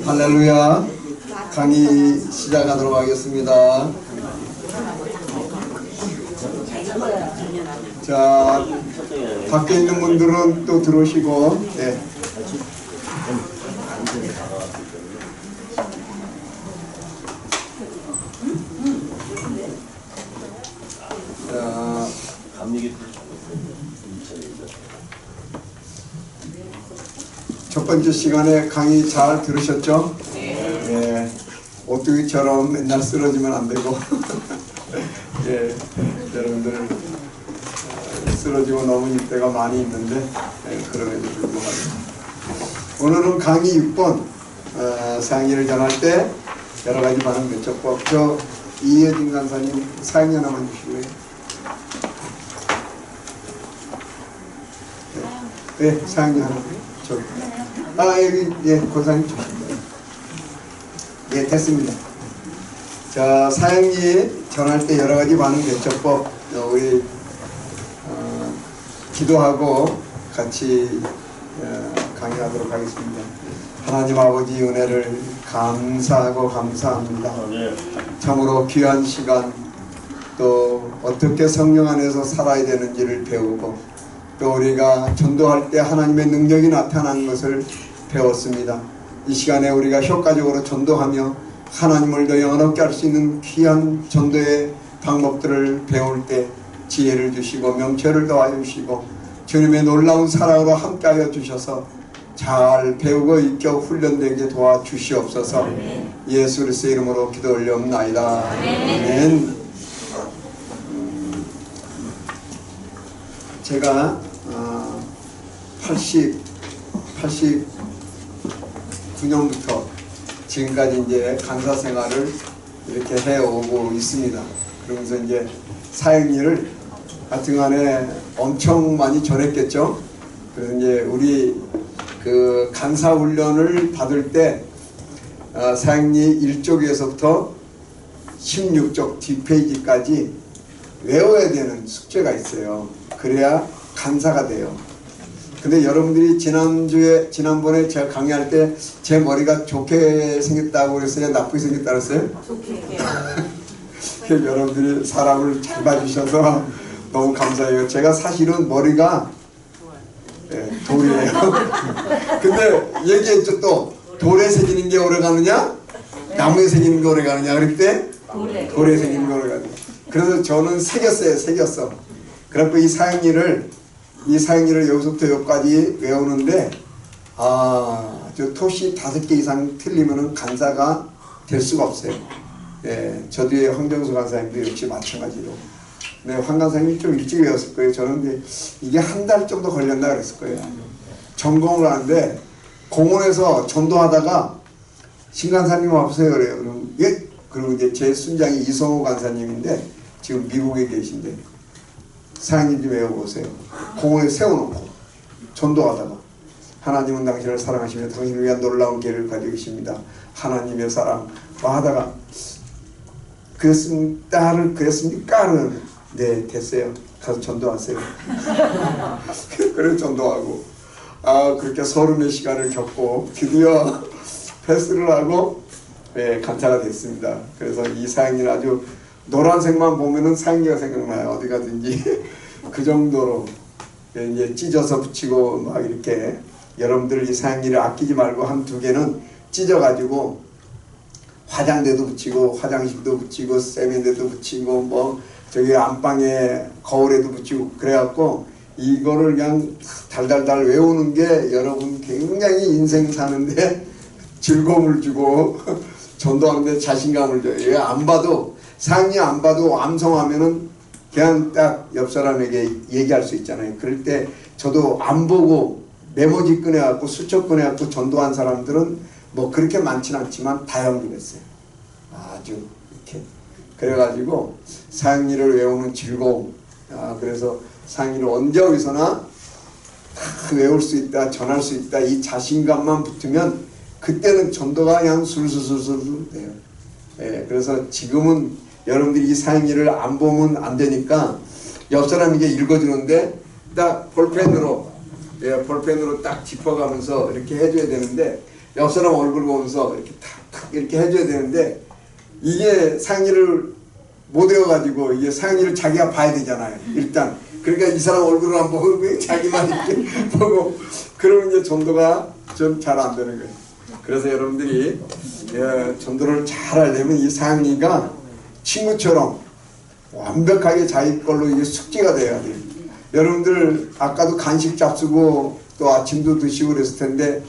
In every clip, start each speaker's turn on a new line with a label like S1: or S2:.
S1: 할렐루야. 강의 시작하도록 하겠습니다. 자, 밖에 있는 분들은 또 들어오시고, 네. 자, 첫 번째 시간에 강의 잘 들으셨죠? 네. 오뚜기처럼 맨날 쓰러지면 안 되고, 예, 여러분들 쓰러지고 넘어질 때가 많이 있는데, 예, 그럼에도 불구하고 오늘은 강의 6번 사형리를 전할 때 여러 가지 반응 대처법. 저 이혜진 간사님 사형리 하나만 주시고요. 네, 사형리 하나. 저기. 여기, 예, 권사님 주십니다. 예, 됐습니다. 자, 사형리 전할 때 여러 가지 반응 대처법, 우리 기도하고 같이 강의하도록 하겠습니다. 하나님 아버지 은혜를 감사하고 감사합니다. 참으로 귀한 시간, 또 어떻게 성령 안에서 살아야 되는지를 배우고, 또 우리가 전도할 때 하나님의 능력이 나타나는 것을 배웠습니다. 이 시간에 우리가 효과적으로 전도하며 하나님을 더 영원하게 할 수 있는 귀한 전도의 방법들을 배울 때 지혜를 주시고 명철을 더하여 주시고 주님의 놀라운 사랑으로 함께하여 주셔서 잘 배우고 익혀 훈련되게 도와주시옵소서. 예수 그리스도의 이름으로 기도 올려옵나이다. 아멘. 제가 89년부터 지금까지 이제 강사 생활을 이렇게 해오고 있습니다. 그러면서 이제 사형리를 하여튼간에 엄청 많이 전했겠죠. 그래서 이제 우리 그 강사 훈련을 받을 때 사형리 1쪽에서부터 16쪽 뒷페이지까지 외워야 되는 숙제가 있어요. 그래야 강사가 돼요. 근데 여러분들이 지난번에 제가 강의할 때 제 머리가 좋게 생겼다고 그랬어요? 나쁘게 생겼다고 그랬어요? 좋게. 여러분들이 사람을 잘 봐주셔서 너무 감사해요. 제가 사실은 머리가 돌이에요. 근데 얘기했죠. 또 돌에 새기는 게 오래 가느냐? 나무에 새기는 게 오래 가느냐? 그랬대? 돌에 새기는 게 오래 가느냐? 그래서 저는 새겼어. 그래서 이 사형리를 여기서부터 여기까지 외우는데 저 토시 5개 이상 틀리면은 간사가 될 수가 없어요. 예, 저 뒤에 황정수 간사님도 역시 마찬가지로. 네, 황 간사님이 좀 일찍 외웠을 거예요. 저는 근데 이게 한 달 정도 걸렸나 그랬을 거예요. 전공을 하는데 공원에서 전도하다가 신 간사님 와보세요 그래요. 그럼 예? 그리고 이제 제 순장이 이성호 간사님인데 지금 미국에 계신데 사형리 좀 외워보세요. 공원에 세워놓고 전도하다가 하나님은 당신을 사랑하시며 당신을 위한 놀라운 계획을 가지고 계십니다. 하나님의 사랑 하다가 그랬습니까? 네, 됐어요. 가서 전도하세요. 그래서 전도하고 그렇게 서름의 시간을 겪고 드디어 패스를 하고 간사가 됐습니다. 그래서 이 사형리는 아주 노란색만 보면은 사형리가 생각나요. 어디 가든지. 그 정도로 이제 찢어서 붙이고 막 이렇게 여러분들 이 사형리를 아끼지 말고 한 2개는 찢어가지고 화장대도 붙이고 화장실도 붙이고 세면대도 붙이고 뭐 저기 안방에 거울에도 붙이고 그래갖고 이거를 그냥 달달달 외우는 게 여러분 굉장히 인생 사는데 즐거움을 주고 전도하는데 자신감을 줘요. 이거 안 봐도 사형리 안 봐도 암송하면은 그냥 딱 옆 사람에게 얘기할 수 있잖아요. 그럴 때 저도 안 보고 메모지 꺼내갖고 수첩 꺼내갖고 전도한 사람들은 뭐 그렇게 많지는 않지만 다 연구했어요. 아주 이렇게. 그래가지고 사형리를 외우는 즐거움. 그래서 사형리를 언제 어디서나 외울 수 있다, 전할 수 있다, 이 자신감만 붙으면 그때는 전도가 그냥 술술술술 돼요. 예, 그래서 지금은 여러분들이 이 사형리를 안 보면 안 되니까 옆 사람에게 읽어주는데 딱 볼펜으로 볼펜으로 딱 짚어가면서 이렇게 해줘야 되는데 옆 사람 얼굴 보면서 이렇게 탁 이렇게 해줘야 되는데 이게 상의를 못 외워가지고 이게 상의를 자기가 봐야 되잖아요. 일단 그러니까 이 사람 얼굴을 안 보고 자기만 이렇게 보고 그러면 이제 전도가 좀 잘 안 되는 거예요. 그래서 여러분들이 전도를 잘 하려면 이 상의가 친구처럼 완벽하게 자기 걸로 이게 숙지가 돼야 돼요. 여러분들 아까도 간식 잡수고 또 아침도 드시고 그랬을 텐데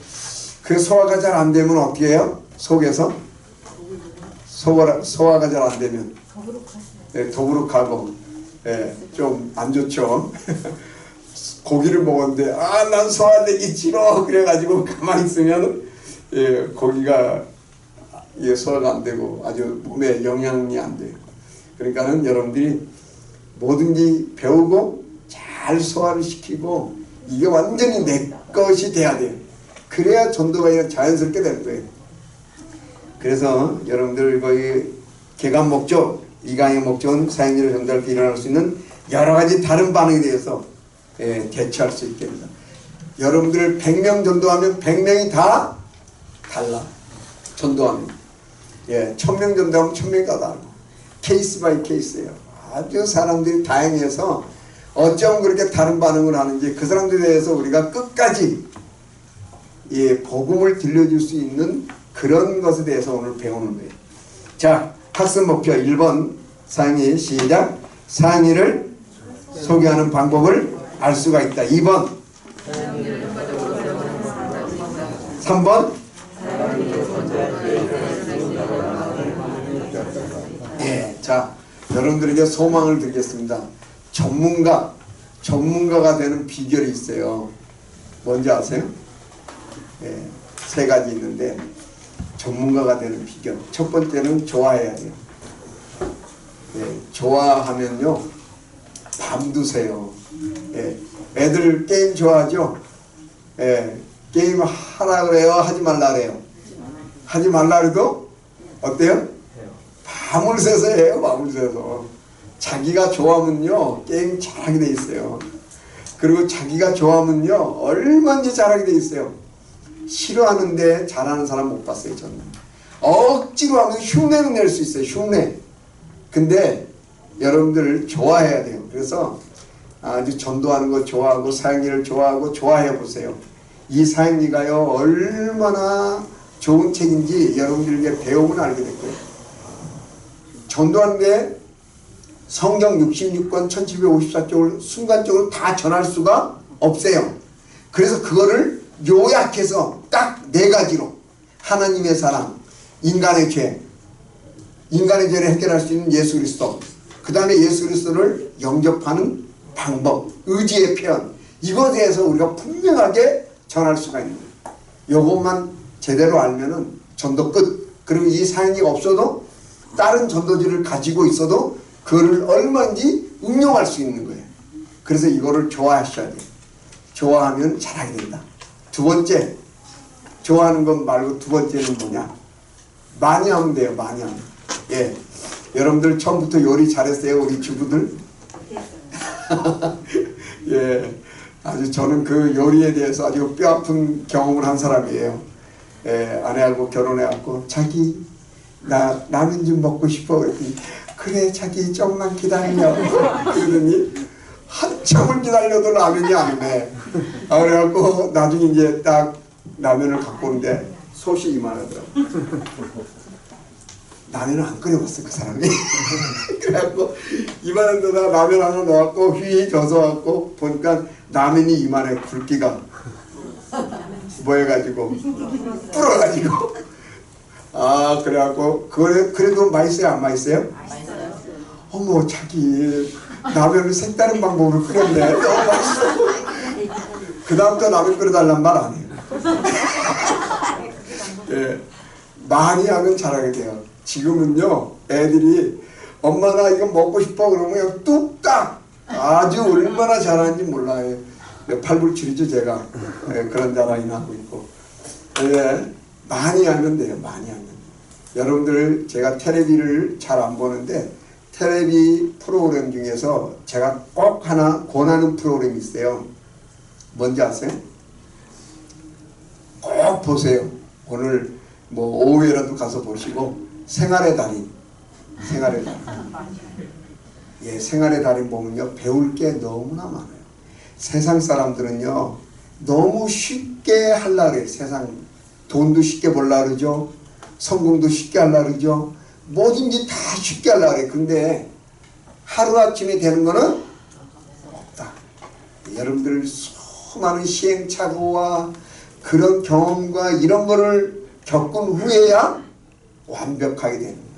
S1: 그 소화가 잘 안 되면 어떻게 해요? 속에서 소화가 잘 안 되면 더부룩하고 좀 안 좋죠. 고기를 먹었는데 난 소화되기 싫어 그래가지고 가만히 있으면 고기가 소화가 안 되고 아주 몸에 영향이 안 돼요. 그러니까는 여러분들이 뭐든지 배우고 잘 소화를 시키고 이게 완전히 내 것이 돼야 돼요. 그래야 전도가 자연스럽게 되는 거예요. 그래서 여러분들 거의 개관 목적, 이 강의 목적은 사형제를 전달할 때 일어날 수 있는 여러 가지 다른 반응에 대해서 대처할 수 있게 됩니다. 여러분들 100명 전도하면 100명이 다 달라. 전도하면 1000명 전도하면 1000명이 다 다르고 케이스 바이 케이스예요. 아주 사람들이 다양해서 어쩜 그렇게 다른 반응을 하는지 그 사람들에 대해서 우리가 끝까지 복음을 들려줄 수 있는 그런 것에 대해서 오늘 배우는 거예요. 자, 학습 목표 1번 상의 시작. 상의를 소개하는 방법을 알 수가 있다. 2번 3번 자, 여러분들에게 소망을 드리겠습니다. 전문가가 되는 비결이 있어요. 뭔지 아세요? 세 가지 있는데 전문가가 되는 비결. 첫 번째는 좋아해야 돼요. 좋아하면요 밤드세요. 애들 게임 좋아하죠? 게임 하라 그래요? 하지 말라 그래요? 하지 말라 그래도 어때요? 밤을 새서 해요. 밤을 새서. 자기가 좋아하면요 게임 잘하게 돼 있어요. 그리고 자기가 좋아하면요 얼마든지 잘하게 돼 있어요. 싫어하는데 잘하는 사람 못 봤어요. 저는 억지로 하면 흉내는 낼 수 있어요. 흉내. 근데 여러분들 좋아해야 돼요. 그래서 아주 전도하는 거 좋아하고 사형리를 좋아하고 좋아해 보세요. 이 사형리가요 얼마나 좋은 책인지 여러분들에게 배우면 알게 될 거예요. 전도하는데 성경 66권 1754쪽을 순간적으로 다 전할 수가 없어요. 그래서 그거를 요약해서 딱 4가지로 하나님의 사랑, 인간의 죄, 인간의 죄를 해결할 수 있는 예수 그리스도, 그 다음에 예수 그리스도를 영접하는 방법, 의지의 표현, 이것에 대해서 우리가 분명하게 전할 수가 있는 거예요. 요것만 제대로 알면은 전도 끝. 그리고 이 사역이 없어도 다른 전도지를 가지고 있어도 그거를 얼마든지 응용할 수 있는 거예요. 그래서 이거를 좋아하셔야 돼요. 좋아하면 잘하게 된다. 두 번째, 좋아하는 것 말고 두 번째는 뭐냐? 많이 하면 돼요. 많이 하면. 여러분들 처음부터 요리 잘했어요? 우리 주부들? 아주 저는 그 요리에 대해서 아주 뼈아픈 경험을 한 사람이에요. 아내하고 결혼해갖고 자기 나 라면 좀 먹고 싶어 그랬더니 그래 자기 조금만 기다려 그러더니 한참을 기다려도 라면이 안 오네. 그래갖고 나중에 이제 딱 라면을 갖고 오는데 솥이 이만하더라고. 라면을 안 끓여봤어 그 사람이. 그래갖고 이만한 데다 라면 하나 넣어갖고 휘 져서갖고 보니까 라면이 이만해. 굵기가 뭐 해가지고 불어가지고 그래갖고 그래도 맛있어요 안 맛있어요?
S2: 맛있어요.
S1: 어머 자기 라면을 색다른 방법으로 끓였네. 너무 맛있어. 그 다음부터 라면 끓여달란 말 안 해요. 많이 하면 잘하게 돼요. 지금은요 애들이 엄마 나 이거 먹고 싶어 그러면 그냥 뚝딱 아주 얼마나 잘하는지 몰라요. 팔불출이죠 제가. 그런 자랑이나 하고 있고. 많이 하면 돼요. 많이 하면. 여러분들 제가 텔레비를 잘 안 보는데 텔레비 프로그램 중에서 제가 꼭 하나 권하는 프로그램이 있어요. 뭔지 아세요? 꼭 보세요. 오늘 뭐 오후에라도 가서 보시고 생활의 달인. 생활의 달인. 예, 생활의 달인 보면요 배울 게 너무나 많아요. 세상 사람들은요 너무 쉽게 하려고 해요. 세상 돈도 쉽게 벌려고 그러죠. 성공도 쉽게 하려고 그러죠. 뭐든지 다 쉽게 하려고 해요. 근데 하루아침에 되는 거는 없다. 여러분들 수많은 시행착오와 그런 경험과 이런 거를 겪은 후에야 완벽하게 되는 거예요.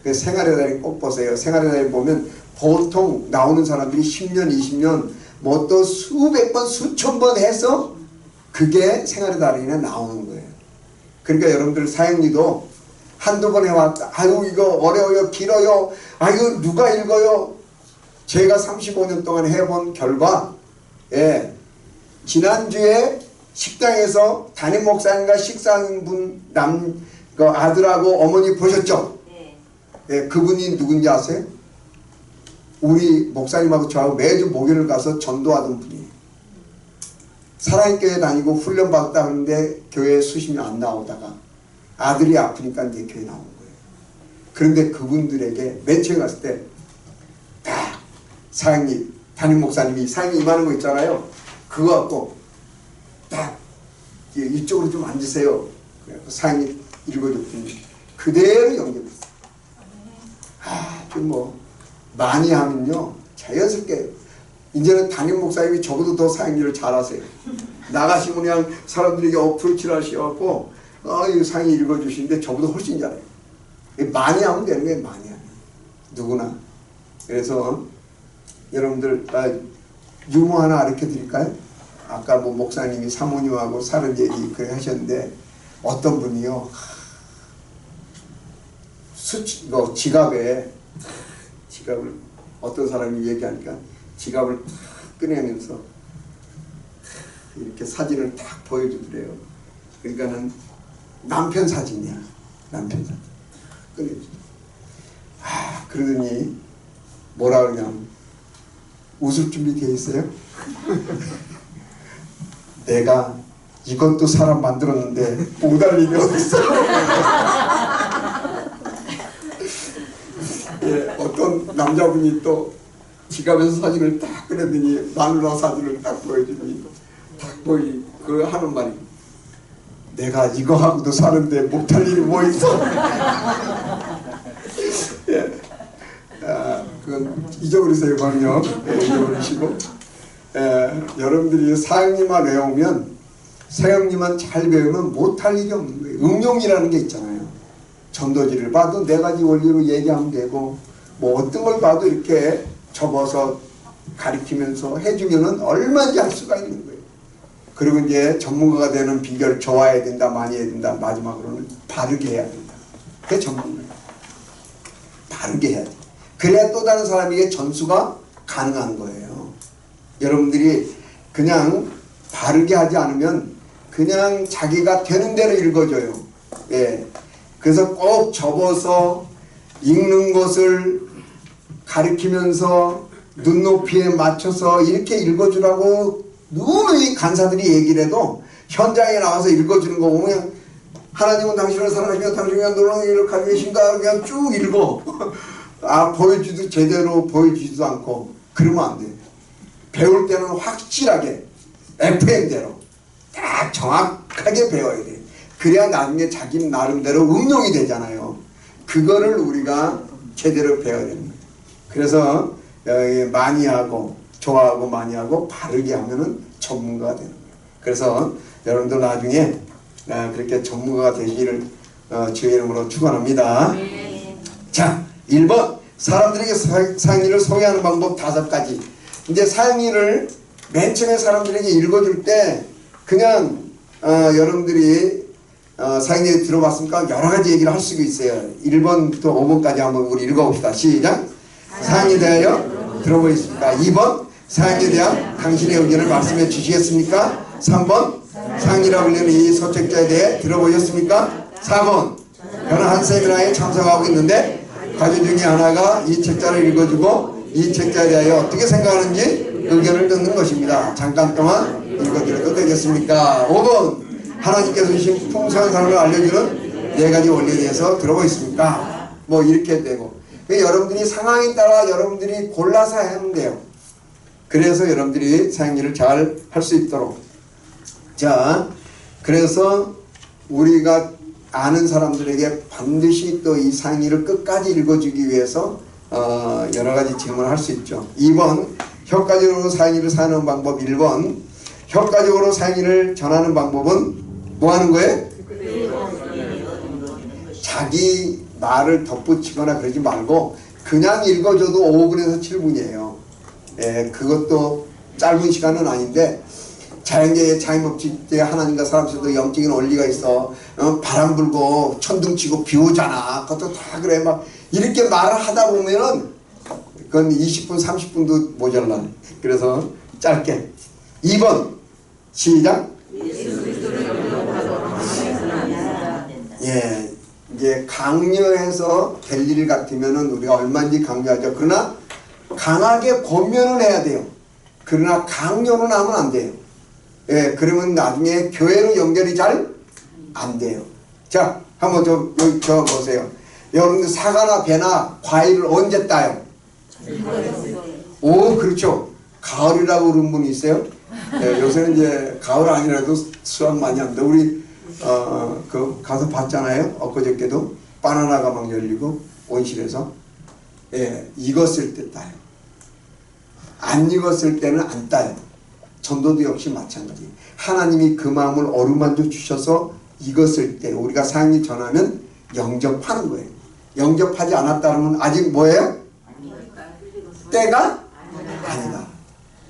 S1: 그래서 생활의 달인 꼭 보세요. 생활의 달인 보면 보통 나오는 사람들이 10년, 20년 뭐 또 수백 번, 수천 번 해서 그게 생활의 달인에 나오는 거예요. 그러니까 여러분들 사형리도 한두 번 해왔다. 아유 이거 어려워요. 길어요. 아유 누가 읽어요. 제가 35년 동안 해본 결과 예, 지난주에 식당에서 담임 목사님과 식사하는 분 그 아들하고 어머니 보셨죠? 예, 그분이 누군지 아세요? 우리 목사님하고 저하고 매주 목요일 가서 전도하던 분이에요. 사랑의 교회 다니고 훈련 받았다 하는데 교회에 수십 년 안 나오다가 아들이 아프니까 이제 교회 나온 거예요. 그런데 그분들에게 맨 처음에 갔을 때 딱 사장님, 담임 목사님이 사장님 임하는 거 있잖아요. 그거 갖고 딱 이쪽으로 좀 앉으세요. 그래서 사장님 읽어줬더니 그대로 연결했어요. 좀 뭐 많이 하면요 자연스럽게 이제는 담임 목사님이 저보다 더 사역일을 잘하세요. 나가시면 그냥 사람들에게 어프로치를 하셔갖고 이거 사역이 읽어주시는데 저보다 훨씬 잘해요. 많이 하면 되는 거예요. 많이 하면 누구나. 그래서 여러분들 유머 하나 가르쳐 드릴까요? 아까 뭐 목사님이 사모님하고 사는 얘기 그래 하셨는데 어떤 분이요 지갑을 어떤 사람이 얘기하니까 지갑을 꺼내면서 이렇게 사진을 딱 보여주더래요. 그러니까는 남편 사진이야. 남편 사진 꺼내주더래요. 그러더니 뭐라 그러냐면 웃을 준비 돼 있어요? 내가 이것도 사람 만들었는데 못 알림이 어딨어? 예, 어떤 남자분이 또 지갑에서 사진을 딱 꺼내더니 마누라 사진을 딱 보여주니 딱 그 하는 말이 내가 이거 하고도 사는데 못할 일이 뭐 있어? 예, 그건 잊어버리세요. 그럼요. 예, 잊어버리시고 여러분들이 사형리만 외우면 사형리만 잘 배우면 못할 일이 없는 거예요. 응용이라는 게 있잖아요. 전도지를 봐도 네 가지 원리로 얘기하면 되고 뭐 어떤 걸 봐도 이렇게 접어서 가리키면서 해주면은 얼마든지 할 수가 있는 거예요. 그리고 이제 전문가가 되는 비결 좋아해야 된다, 많이 해야 된다. 마지막으로는 바르게 해야 된다. 그게 전문가예요. 바르게 해야 돼. 그래야 또 다른 사람에게 전수가 가능한 거예요. 여러분들이 그냥 바르게 하지 않으면 그냥 자기가 되는 대로 읽어줘요. 예. 그래서 꼭 접어서 읽는 것을 가리키면서 눈높이에 맞춰서 이렇게 읽어주라고 누누이 간사들이 얘기를 해도 현장에 나와서 읽어주는 거 보면 하나님은 당신을 사랑하시며 당신이 놀라운 일을 가지고 계신가 그냥 쭉 읽어. 보여주도 제대로 보여주지도 않고 그러면 안 돼. 배울 때는 확실하게 FM대로 딱 정확하게 배워야 돼. 그래야 나중에 자기 나름대로 응용이 되잖아요. 그거를 우리가 제대로 배워야 됩니다. 그래서 많이 하고 좋아하고 많이 하고 바르게 하면은 전문가가 되는 거예요. 그래서 여러분들 나중에 그렇게 전문가가 되시기를 주의 이름으로 축원합니다. 자, 1번 사람들에게 사형리를 소개하는 방법 5가지. 이제 사형리를 맨 처음에 사람들에게 읽어줄 때 그냥 여러분들이 사형리 들어봤으니까 여러 가지 얘기를 할 수가 있어요. 1번부터 5번까지 한번 우리 읽어봅시다. 시작. 사형리에 대하여 들어보겠습니까? 2번 사형리에 대한 당신의 의견을 말씀해 주시겠습니까? 3번 사형리라고 불리는 이 서책자에 대해 들어보셨습니까? 4번 저는 한 세미나에 참석하고 있는데 과제 중에 하나가 이 책자를 읽어주고 이 책자에 대하여 어떻게 생각하는지 의견을 듣는 것입니다. 잠깐 동안 읽어드려도 되겠습니까? 5번 하나님께서 주신 풍성한 삶을 알려주는 4가지 원리에 대해서 들어보겠습니까? 뭐 이렇게 되고 여러분들이 상황에 따라 여러분들이 골라서 하면 돼요. 그래서 여러분들이 사행일을 잘 할 수 있도록. 자, 그래서 우리가 아는 사람들에게 반드시 또 이 사행일을 끝까지 읽어주기 위해서 여러 가지 질문을 할 수 있죠. 2번 효과적으로 사행일을 사는 방법. 1번 효과적으로 사행일을 전하는 방법은 뭐 하는 거예요? 자기 말을 덧붙이거나 그러지 말고 그냥 읽어줘도 5분에서 7분이에요. 예, 그것도 짧은 시간은 아닌데 자연계의 자연법칙에 하나님과 사람 사이도 영적인 원리가 있어. 바람 불고 천둥 치고 비 오잖아. 그것도 다 그래. 막 이렇게 말을 하다 보면은 그건 20분 30분도 모자라. 그래서 짧게. 2번 시작. 예, 이제 강요해서 될 일 같으면은 우리가 얼마든지 강요하죠. 그러나 강하게 권면을 해야 돼요. 그러나 강요는 하면 안 돼요. 예, 그러면 나중에 교회로 연결이 잘 안 돼요. 자, 한번 여기 저 보세요. 여러분들 사과나 배나 과일을 언제 따요? 오, 그렇죠. 가을이라고 그런 분이 있어요? 예, 요새는 이제 가을 아니라도 수확 많이 합니다. 우리 그 가서 봤잖아요. 엊그저께도 바나나가 막 열리고 온실에서. 예, 익었을 때 따요. 안 익었을 때는 안 따요. 전도도 역시 마찬가지. 하나님이 그 마음을 어루만져 주셔서 익었을 때 우리가 사행일 전하면 영접하는 거예요. 영접하지 않았다면 아직 뭐예요? 때가 아니다.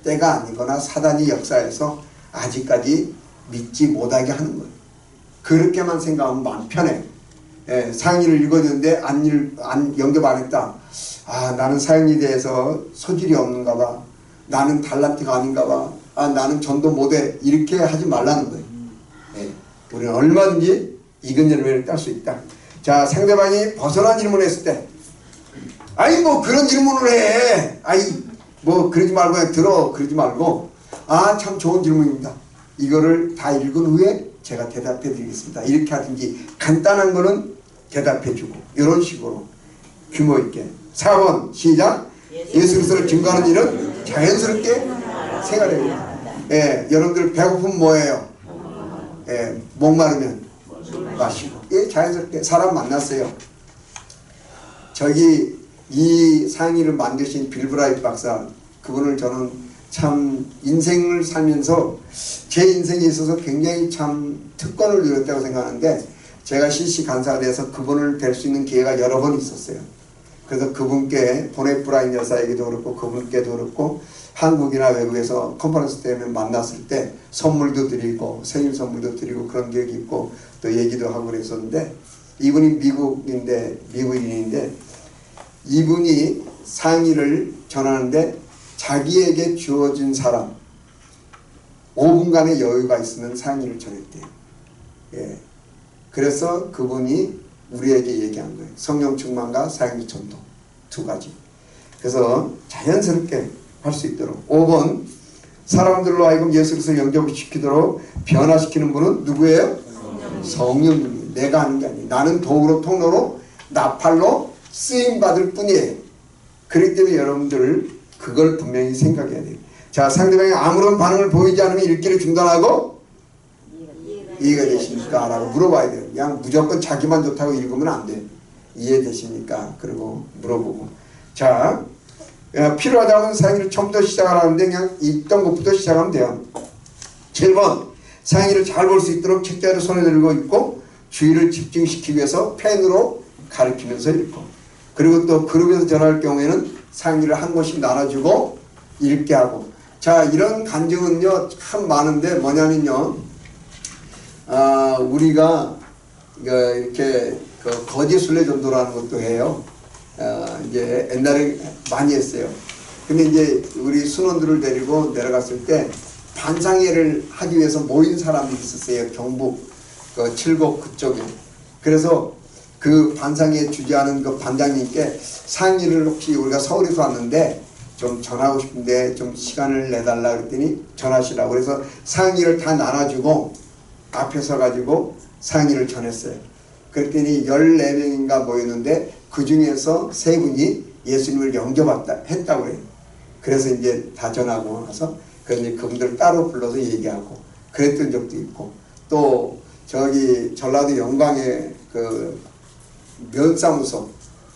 S1: 때가 아니거나 사단이 역사해서 아직까지 믿지 못하게 하는 거예요. 그렇게만 생각하면 마음 편해요. 예, 사행일을 읽어줬는데 안 영접 안 했다. 아, 나는 사행일에 대해서 소질이 없는가 봐. 나는 달란트가 아닌가 봐. 아, 나는 전도 못해. 이렇게 하지 말라는 거예요. 예, 우리는 얼마든지 익은 열매를 딸 수 있다. 자, 상대방이 벗어난 질문을 했을 때 아이 뭐 그런 질문을 해. 아이 뭐 그러지 말고 그냥 들어. 그러지 말고 아, 참 좋은 질문입니다. 이거를 다 읽은 후에 제가 대답해 드리겠습니다. 이렇게 하든지 간단한 거는 대답해 주고 이런 식으로 규모 있게. 4번 시작. 예수 그리스도를 증거하는 일은 자연스럽게 생활해요. 예, 여러분들 배고프면 뭐예요? 예, 목마르면 마시고. 예, 자연스럽게 사람 만났어요. 저기 이 사행일을 만드신 빌 브라이트 박사, 그분을 저는 참 인생을 살면서 제 인생에 있어서 굉장히 참 특권을 누렸다고 생각하는데, 제가 CC 간사가 돼서 그분을 뵐 수 있는 기회가 여러 번 있었어요. 그래서 그분께 보넷 브라인 여사에게도 그렇고 그분께도 그렇고 한국이나 외국에서 컨퍼런스 때문에 만났을 때 선물도 드리고 생일 선물도 드리고 그런 기억이 있고 또 얘기도 하고 그랬었는데, 이분이 미국인인데 이분이 상의를 전하는데 자기에게 주어진 사람 5분간의 여유가 있으면 상의를 전했대요. 예. 그래서 그분이 우리에게 얘기한 거예요. 성령 충만과 사행일 전도 두 가지. 그래서 자연스럽게 할 수 있도록. 5번 사람들로 하여금 예수 그리스도를 영접을 시키도록 변화시키는 분은 누구예요? 성령님이. 내가 하는 게 아니에요. 나는 도구로 통로로 나팔로 쓰임받을 뿐이에요. 그렇기 때문에 여러분들 그걸 분명히 생각해야 돼요. 자, 상대방이 아무런 반응을 보이지 않으면 읽기를 중단하고 이해가 되십니까? 라고 물어봐야 돼요. 그냥 무조건 자기만 좋다고 읽으면 안 돼요. 이해되십니까? 그리고 물어보고. 자, 필요하다면 사행일을 처음부터 시작하라는데 그냥 읽던 것부터 시작하면 돼요. 7번 사행일을 잘 볼 수 있도록 책자를 손에 들고 읽고 주의를 집중시키기 위해서 펜으로 가르치면서 읽고, 그리고 또 그룹에서 전할 경우에는 사행일을 한 권씩 나눠주고 읽게 하고. 자, 이런 간증은요 참 많은데 뭐냐면요, 우리가 이렇게 거짓 순례 전도라는 것도 해요. 이제 옛날에 많이 했어요. 근데 이제 우리 순원들을 데리고 내려갔을 때 반상회를 하기 위해서 모인 사람들이 있었어요. 경북 칠곡 그쪽에. 그래서 그 반상에 주재하는 그 반장님께 상의를 혹시 우리가 서울에서 왔는데 좀 전하고 싶은데 좀 시간을 내달라 그랬더니 전하시라고 그래서 상의를 다 나눠주고 앞에 서가지고 상의를 전했어요. 그랬더니 14명인가 모였는데 그 중에서 3분이 예수님을 영접했다고 그래요. 그래서 이제 다 전하고 나서 그런데 그분들 따로 불러서 얘기하고 그랬던 적도 있고 또 저기 전라도 영광에 그 면사무소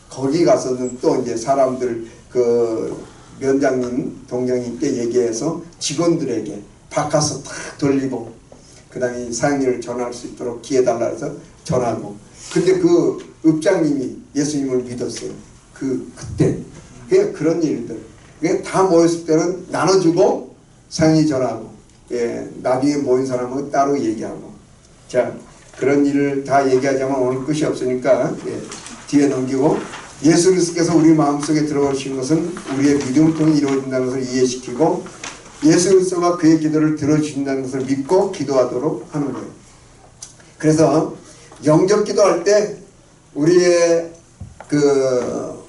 S1: 거기 가서는 또 이제 사람들 그 면장님 동장님께 얘기해서 직원들에게 바꿔서 다 돌리고 그 다음에 상의를 전할 수 있도록 기회 달라 해서 전하고 근데 그 읍장님이 예수님을 믿었어요. 그때 그런 일들 다 모였을 때는 나눠주고 상의 전하고 나중에 모인 사람은 따로 얘기하고 자 그런 일을 다 얘기하자면 오늘 끝이 없으니까 뒤에 넘기고 예수 그리스도께서 우리 마음속에 들어오신 것은 우리의 믿음을 통해 이루어진다는 것을 이해시키고 예수 그리스도가 그의 기도를 들어주신다는 것을 믿고 기도하도록 하는 거예요. 그래서 영접 기도할 때 우리의 그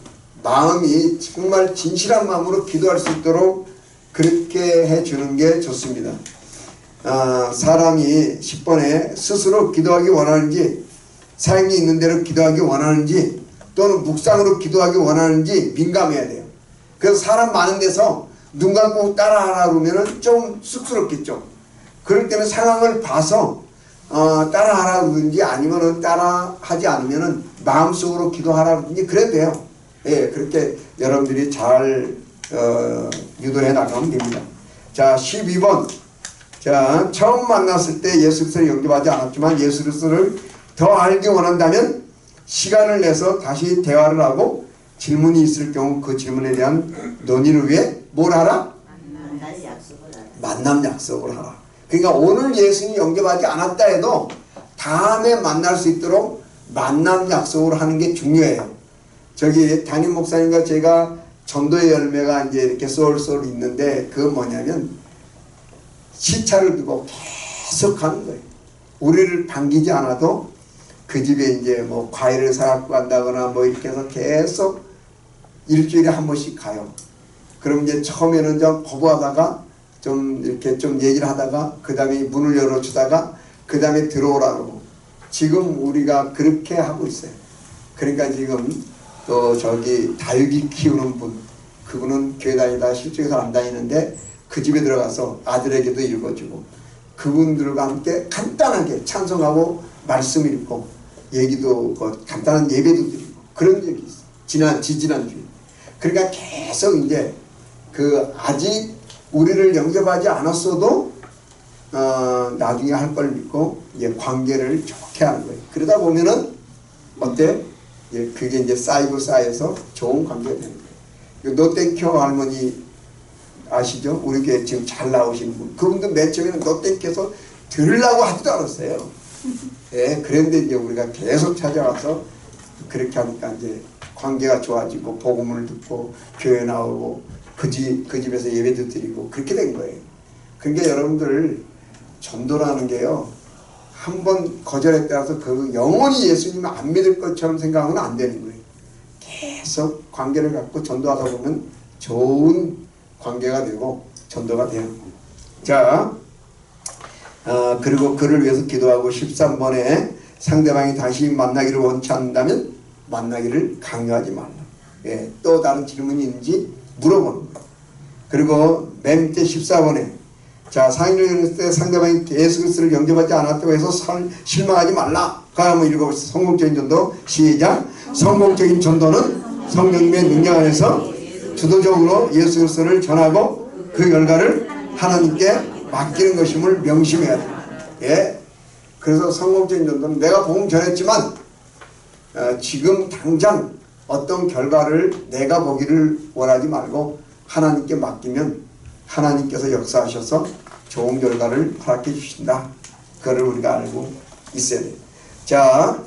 S1: 마음이 정말 진실한 마음으로 기도할 수 있도록 그렇게 해주는 게 좋습니다. 사람이 10번에 스스로 기도하기 원하는지 사역이 있는 대로 기도하기 원하는지 또는 묵상으로 기도하기 원하는지 민감해야 돼요. 그래서 사람 많은 데서 눈 감고 따라하라 그러면 좀 쑥스럽겠죠. 그럴 때는 상황을 봐서 따라하라 그러든지 아니면 따라하지 않으면 마음속으로 기도하라 그러든지 그래도 돼요. 그렇게 여러분들이 잘 유도해 나가면 됩니다. 자 12번 자 처음 만났을 때 예수 그리스도를 영접하지 않았지만 예수 그리스도를 더 알기 원한다면 시간을 내서 다시 대화를 하고 질문이 있을 경우 그 질문에 대한 논의를 위해 뭘 하라? 만남 약속을 하라. 그러니까 오늘 예수님 영접하지 않았다 해도 다음에 만날 수 있도록 만남 약속을 하는 게 중요해요. 저기 담임 목사님과 제가 전도의 열매가 이제 이렇게 쏠쏠 있는데 그건 뭐냐면 시차를 두고 계속 하는 거예요. 우리를 반기지 않아도 그 집에 이제 뭐 과일을 사갖고 간다거나 뭐 이렇게 해서 계속 일주일에 한 번씩 가요. 그럼 이제 처음에는 좀 거부하다가 좀 이렇게 좀 얘기를 하다가 그 다음에 문을 열어주다가 그 다음에 들어오라고 지금 우리가 그렇게 하고 있어요. 그러니까 지금 또 저기 다육이 키우는 분 그분은 교회 다니다 실적에서 안 다니는데 그 집에 들어가서 아들에게도 읽어주고 그분들과 함께 간단하게 찬송하고 말씀 읽고 얘기도 간단한 예배도 드리고 그런 적이 있어요. 지지난주에. 그러니까 계속 이제 아직 우리를 영접하지 않았어도 나중에 할 걸 믿고 이제 관계를 좋게 하는 거예요. 그러다 보면은 어때? 그게 이제 쌓여서 좋은 관계가 되는 거예요. 노땡큐 할머니 아시죠? 우리 교회 지금 잘 나오시는 분. 그분도 맨 처음에는 노땡큐에서 들으려고 하지도 않았어요. 그런데 이제 우리가 계속 찾아와서 그렇게 하니까 이제 관계가 좋아지고 복음을 듣고 교회 나오고 그 집에서 예배도 드리고 그렇게 된 거예요. 그러니까 여러분들 전도라는 게요. 한번 거절했다고 그 영원히 예수님을 안 믿을 것처럼 생각하면 안 되는 거예요. 계속 관계를 갖고 전도하다 보면 좋은 관계가 되고 전도가 돼요. 자, 그리고 그를 위해서 기도하고 13번에 상대방이 다시 만나기를 원치 않는다면 만나기를 강요하지 말라. 또 다른 질문이 있는지 물어보는 거예요. 그리고 맨 밑에 14번에 자 상의를 했을 때 상대방이 예수 그리스도를 영접하지 않았다고 해서 실망하지 말라. 그 한번 읽어보시죠. 성공적인 전도 시작. 성공적인 전도는 성령님의 능력 안에서 주도적으로 예수 그리스도를 전하고 그 결과를 하나님께 맡기는 것임을 명심해야 돼. 그래서 성공적인 전도는 내가 복음 전했지만 지금 당장 어떤 결과를 내가 보기를 원하지 말고 하나님께 맡기면 하나님께서 역사하셔서 좋은 결과를 허락해 주신다. 그거를 우리가 알고 있어야 돼요. 자,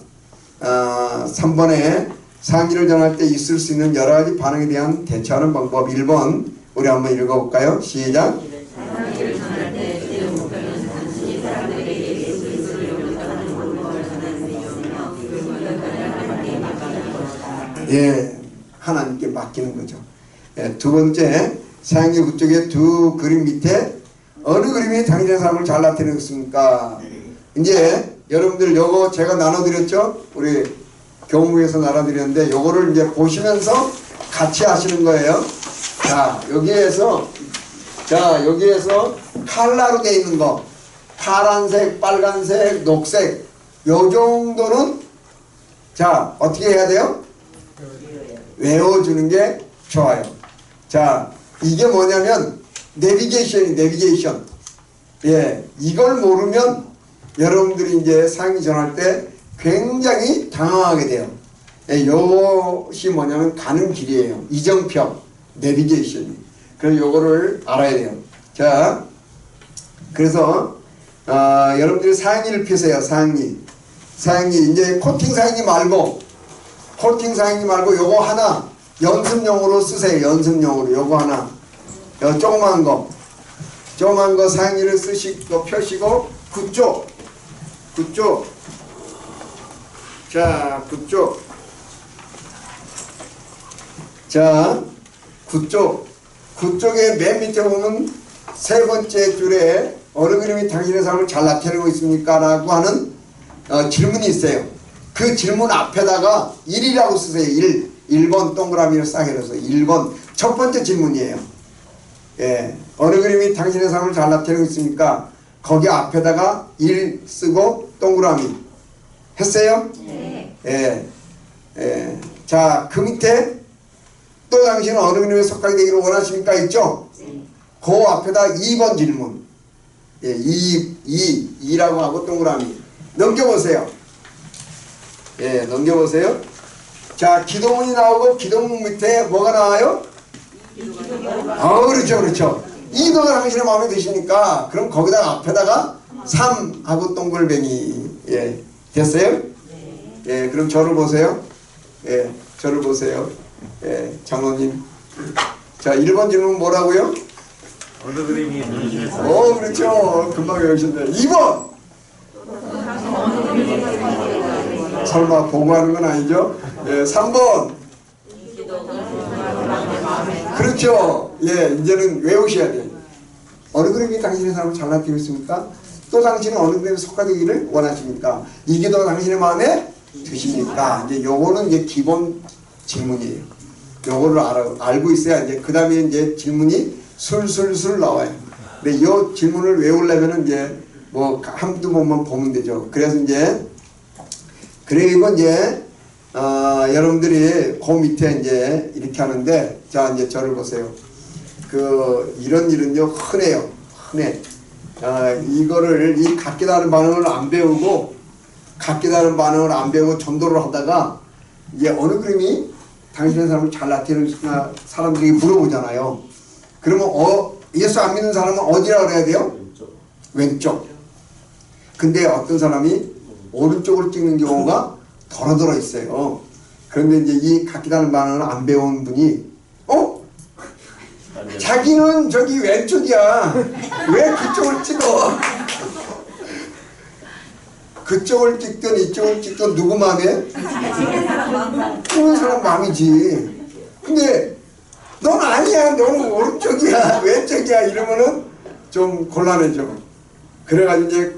S1: 3번에 상의를 전할 때 있을 수 있는 여러 가지 반응에 대한 대처하는 방법 1번 우리 한번 읽어볼까요? 시작. 예, 하나님께 맡기는 거죠. 예, 두 번째, 사형리 그쪽에 두 그림 밑에 어느 그림이 당신의 삶을 잘 나타내겠습니까? 이제 여러분들 요거 제가 나눠드렸죠? 우리 교무에서 나눠드렸는데 요거를 이제 보시면서 같이 하시는 거예요. 자, 여기에서 칼라로 되어 있는 거, 파란색, 빨간색, 녹색, 요 정도는 자, 어떻게 해야 돼요? 외워주는 게 좋아요. 자, 이게 뭐냐면 내비게이션. 예, 이걸 모르면 여러분들이 이제 상위 전할 때 굉장히 당황하게 돼요. 예, 이것이 뭐냐면 가는 길이에요. 이정표, 내비게이션이. 그래서 요거를 알아야 돼요. 자, 그래서 여러분들이 상위를 펴세요. 상위 이제 코팅 상위 말고 요거 하나 연습용으로 쓰세요. 연습용으로 요거 하나, 요 조그만 거 상위를 쓰시고 펴시고 그쪽. 자, 그쪽에 맨 밑에 보면 세 번째 줄에 어느 그림이 당신의 삶을 잘 나타내고 있습니까? 라고 하는 질문이 있어요. 그 질문 앞에다가 1이라고 쓰세요. 1번 동그라미를 싹 해서 1번 첫 번째 질문이에요. 예, 어느 그림이 당신의 삶을 잘 나타내고 있습니까? 거기 앞에다가 1 쓰고 동그라미 했어요?
S2: 네.
S1: 예. 자, 그 밑에 또 당신은 어느 그림에 속하게 되기를 원하십니까? 있죠?
S2: 네.
S1: 그 앞에다 2번 질문. 예, 2라고 하고 동그라미. 넘겨보세요. 예, 넘겨보세요. 자, 기도문이 나오고 기도문 밑에 뭐가 나와요? 그렇죠. 이도 당신의 마음에 드시니까 그럼 거기다가 앞에다가 3 하고 동글뱅이. 예, 됐어요? 예, 그럼 저를 보세요. 예, 저를 보세요. 예, 장로님. 자, 1번 질문 뭐라고요?
S3: 어느 그림이 당신의 삶을
S1: 그렇죠. 금방 외우셨네. 2번. 설마 보고하는 건 아니죠? 예, 3번. 그렇죠. 예, 이제는 외우셔야 돼요. 어느 그림이 당신의 삶을 잘 나타내고 있습니까? 또 당신은 어느 그림에 속하되기를 원하십니까? 이 기도가 당신의 마음에 드십니까? 이제 요거는 이제 기본 질문이에요. 요거를 알고 있어야 이제 그 다음에 이제 질문이 술술술 나와요. 근데 이 질문을 외우려면은 이제 뭐 한두 번만 보면 되죠. 그래서 이제 그리고 이제 여러분들이 그 밑에 이제 이렇게 하는데, 자, 이제 저를 보세요. 이런 일은요 흔해요. 이거를 이 같게 다른 반응을 안 배우고 전도를 하다가 이제 어느 그림이 당신의 삶을 잘 나타내는 사람들이 물어보잖아요. 그러면 예수 안 믿는 사람은 어디라고 그래야 돼요? 왼쪽. 근데 어떤 사람이 오른쪽으로 찍는 경우가 더러 있어요. 그런데 이제 이 같게 다른 반응을 안 배운 분이 자기는 저기 왼쪽이야. 왜 그쪽을 찍어? 그쪽을 찍든 이쪽을 찍든 누구 마음에? 찍는 사람 마음이지. 근데 넌 아니야. 너는 오른쪽이야. 왼쪽이야. 이러면은 좀 곤란해져. 그래가지고 이제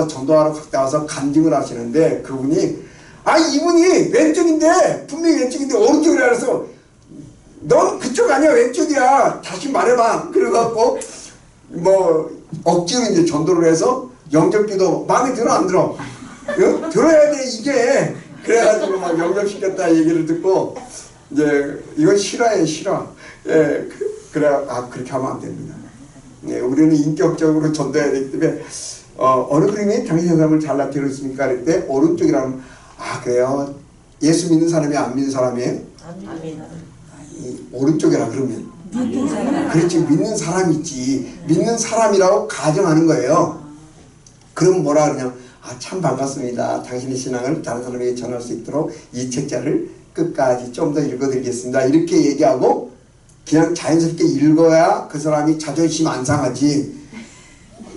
S1: 전도하러 갔다 와서 간증을 하시는데 그분이 이분이 왼쪽인데 분명히 왼쪽인데 오른쪽이라 그래서 넌 그쪽 아니야. 왼쪽이야. 다시 말해봐. 그래갖고 뭐 억지로 이제 전도를 해서 영접기도 마음에 들어 안 들어? 들어야 돼 이게. 그래가지고 막 영접시켰다 얘기를 듣고 이제 이건 실화예요. 예, 그렇게 하면 안 됩니다. 예, 우리는 인격적으로 전도해야 되기 때문에 어느 그림이 당신의 삶을 잘 나타내고 있습니까? 그럴 때 오른쪽이라면 그래요. 예수 믿는 사람이 안 믿는 사람이에요? 오른쪽이라 그러면 그렇지. 믿는 사람이지. 믿는 사람이라고 가정하는 거예요. 그럼 뭐라 그러냐? 참 반갑습니다. 당신의 신앙을 다른 사람에게 전할 수 있도록 이 책자를 끝까지 좀 더 읽어드리겠습니다. 이렇게 얘기하고 그냥 자연스럽게 읽어야 그 사람이 자존심 안 상하지.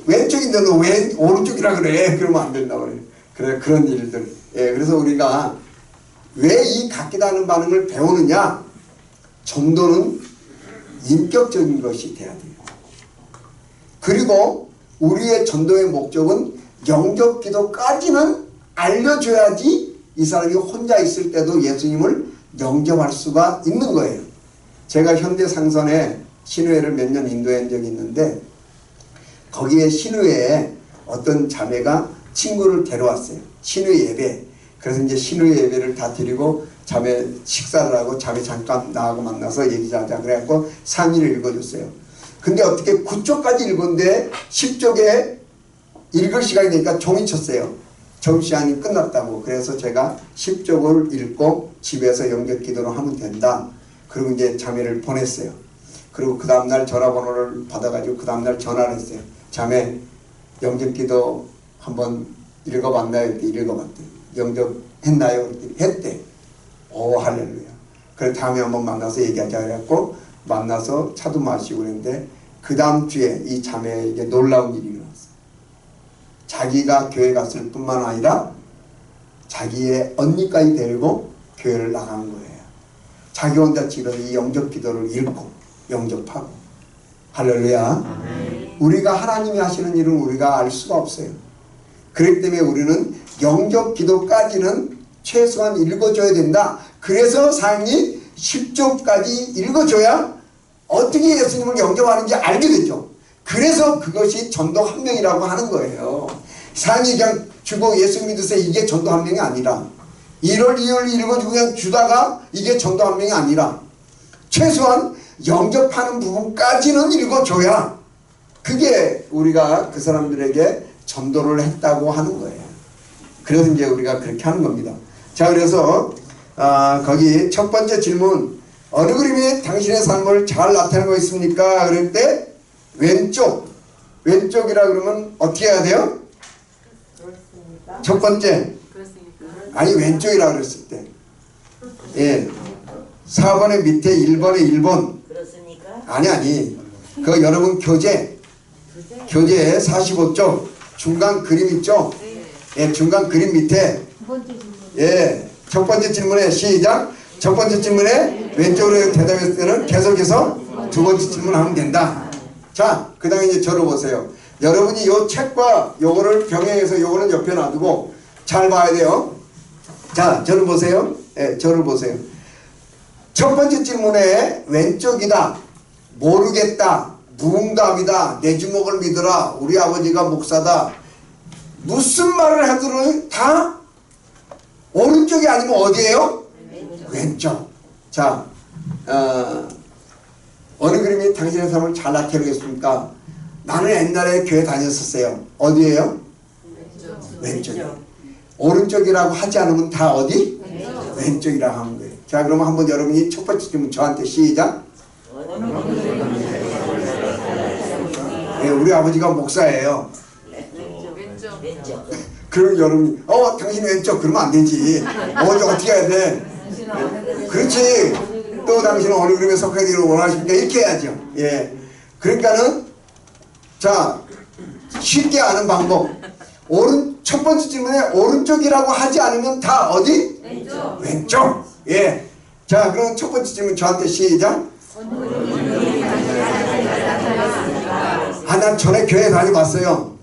S1: 왼쪽인데 너 왜 오른쪽이라 그래? 그러면 안 된다고 그래. 그런 일들. 예, 그래서 우리가 왜 이 같기도 하는 반응을 배우느냐? 전도는 인격적인 것이 돼야 돼요. 그리고 우리의 전도의 목적은 영접 기도까지는 알려줘야지 이 사람이 혼자 있을 때도 예수님을 영접할 수가 있는 거예요. 제가 현대 상선에 신우회를 몇 년 인도한 적이 있는데 거기에 신우회에 어떤 자매가 친구를 데려왔어요. 신우회 예배. 그래서 이제 신우회 예배를 다 드리고 자매 식사를 하고 자매 잠깐 나하고 만나서 얘기하자 그래갖고 상의를 읽어줬어요. 근데 어떻게 9쪽까지 읽었는데 10쪽에 읽을 시간이 되니까 종이 쳤어요. 점심시간이 끝났다고. 그래서 제가 10쪽을 읽고 집에서 영접 기도를 하면 된다. 그리고 이제 자매를 보냈어요. 그리고 그 다음날 전화번호를 받아가지고 그 다음날 전화를 했어요. 자매 영접 기도 한번 읽어봤나요? 이렇게 읽어봤대. 영접했나요? 이렇게 했대. 오 할렐루야. 그래 다음에 한번 만나서 얘기하자 그래갖고 만나서 차도 마시고 그랬는데 그 다음 주에 이 자매에게 놀라운 일이 일어났어요. 자기가 교회 갔을 뿐만 아니라 자기의 언니까지 데리고 교회를 나간 거예요. 자기 혼자 지금 이 영접 기도를 읽고 영접하고. 할렐루야. 우리가 하나님이 하시는 일은 우리가 알 수가 없어요. 그렇기 때문에 우리는 영접 기도까지는 최소한 읽어줘야 된다. 그래서 사장님 10조까지 읽어줘야 어떻게 예수님을 영접하는지 알게 되죠. 그래서 그것이 전도 한 명이라고 하는 거예요. 사장님 그냥 주고 예수 믿으세요. 이게 전도 한 명이 아니라 1월 2월 읽어주고 그냥 주다가 이게 전도 한 명이 아니라 최소한 영접하는 부분까지는 읽어줘야 그게 우리가 그 사람들에게 전도를 했다고 하는 거예요. 그래서 이제 우리가 그렇게 하는 겁니다. 자, 그래서 거기 첫 번째 질문, 어느 그림이 당신의 삶을 잘 나타내고 있습니까? 그럴 때 왼쪽이라 그러면 어떻게 해야 돼요?
S2: 그렇습니까?
S1: 첫 번째 아니 왼쪽이라 그랬을 때 예 4번의 밑에 1번에 1번
S2: 그렇습니까?
S1: 아니 그 여러분 교재 45쪽 중간 그림 있죠? 예, 중간 그림 밑에 예, 첫 번째 질문에 시작. 첫 번째 질문에 왼쪽으로 대답했을 때는 계속해서 두 번째 질문하면 된다. 자, 그 다음에 이제 저를 보세요. 여러분이 요 책과 요거를 병행해서 요거는 옆에 놔두고 잘 봐야 돼요. 자, 저를 보세요. 예, 저를 보세요. 첫 번째 질문에 왼쪽이다, 모르겠다, 무응답이다, 내 주먹을 믿어라, 우리 아버지가 목사다, 무슨 말을 하더라도 다 오른쪽이 아니면 어디예요? 왼쪽. 자, 어느 그림이 당신의 삶을 잘 나타내겠습니까? 나는 옛날에 교회 다녔었어요. 어디예요? 왼쪽이요. 오른쪽이라고 하지 않으면 다 어디? 왼쪽이라고 하는 거예요. 자, 그러면 한번 여러분이 첫 번째 질문 저한테 시작. 네, 우리 아버지가 목사예요.
S2: 왼쪽.
S1: 그럼 여러분이 당신 왼쪽 그러면 안 되지. 어떻게 해야 돼? 그렇지. 또 당신은 어느 그림에 속하기를 원하십니까? 이렇게 해야죠. 예. 그러니까는 자, 쉽게 아는 방법. 첫 번째 질문에 오른쪽이라고 하지 않으면 다 어디? 왼쪽. 예. 자, 그럼 첫 번째 질문 저한테 시작. 난 전에 교회 다녀봤어요.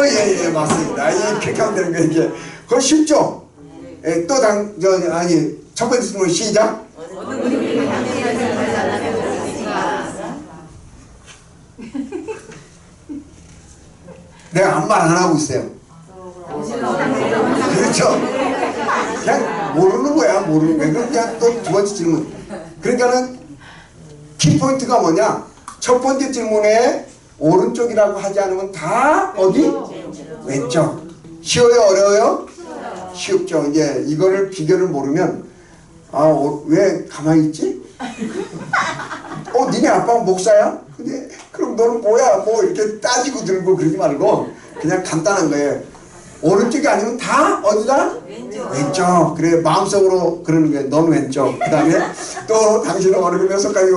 S1: 예, 맞습니다. 이렇게 하면 되는 거예요, 이게. 그거 쉽죠? 예, 첫 번째 질문 시작. 내가 아무 말 안 하고 있어요. 그렇죠? 그냥 모르는 거야, 모르는 거야. 그럼 그냥 또 두 번째 질문. 그러니까는 키포인트가 뭐냐? 첫 번째 질문에 오른쪽이라고 하지 않으면 다 어디? 왼쪽. 쉬워요? 어려워요? 쉽죠. 이제 이거를 비결을 모르면 왜 가만히 있지? 니네 아빠가 목사야? 근데 그럼 너는 뭐야? 뭐 이렇게 따지고 들고 그러지 말고 그냥 간단한 거예요. 오른쪽이 아니면 다 어디다? 왼쪽. 그래, 마음속으로 그러는 거예요. 넌 왼쪽. 그 다음에 또 당신은 어느 몇 석까지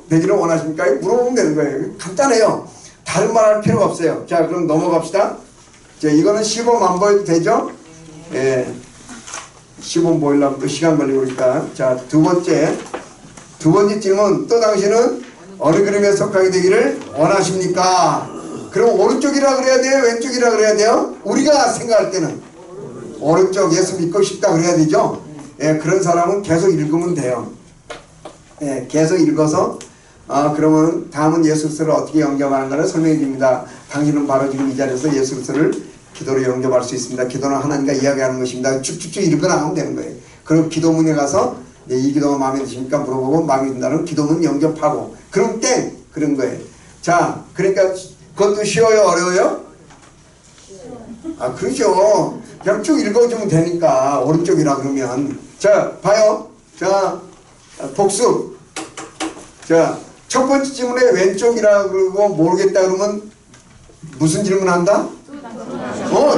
S1: 되기를 원하십니까? 물어보면 되는 거예요. 간단해요. 다른 말 할 필요가 없어요. 자, 그럼 넘어갑시다. 자, 이거는 15만 번 되죠? 예. 시범 보이려면 또 시간 걸리고 그러니까. 자, 두 번째 질문. 또 당신은 어느 그림에 속하게 되기를 원하십니까? 그럼 오른쪽이라 그래야 돼요? 왼쪽이라 그래야 돼요? 우리가 생각할 때는 오른쪽 예수 믿고 싶다 그래야 되죠? 예, 그런 사람은 계속 읽으면 돼요. 예, 계속 읽어서 그러면 다음은 예수 그리스도를 어떻게 영접하는가를 설명해 줍니다. 당신은 바로 지금 이 자리에서 예수 그리스도를 기도로 영접할 수 있습니다. 기도는 하나님과 이야기하는 것입니다. 쭉쭉쭉 읽어 나가면 되는 거예요. 그리고 기도문에 가서 이 기도가 마음에 드십니까? 물어보고 마음에 든다는 기도문 영접하고 그럼 땡! 그런 거예요. 자, 그러니까 그것도 쉬워요? 어려워요? 그렇죠. 그냥 쭉 읽어주면 되니까 오른쪽이라 그러면. 자, 봐요. 자, 복습. 자, 첫 번째 질문에 왼쪽이라 그러고 모르겠다 그러면 무슨 질문 한다?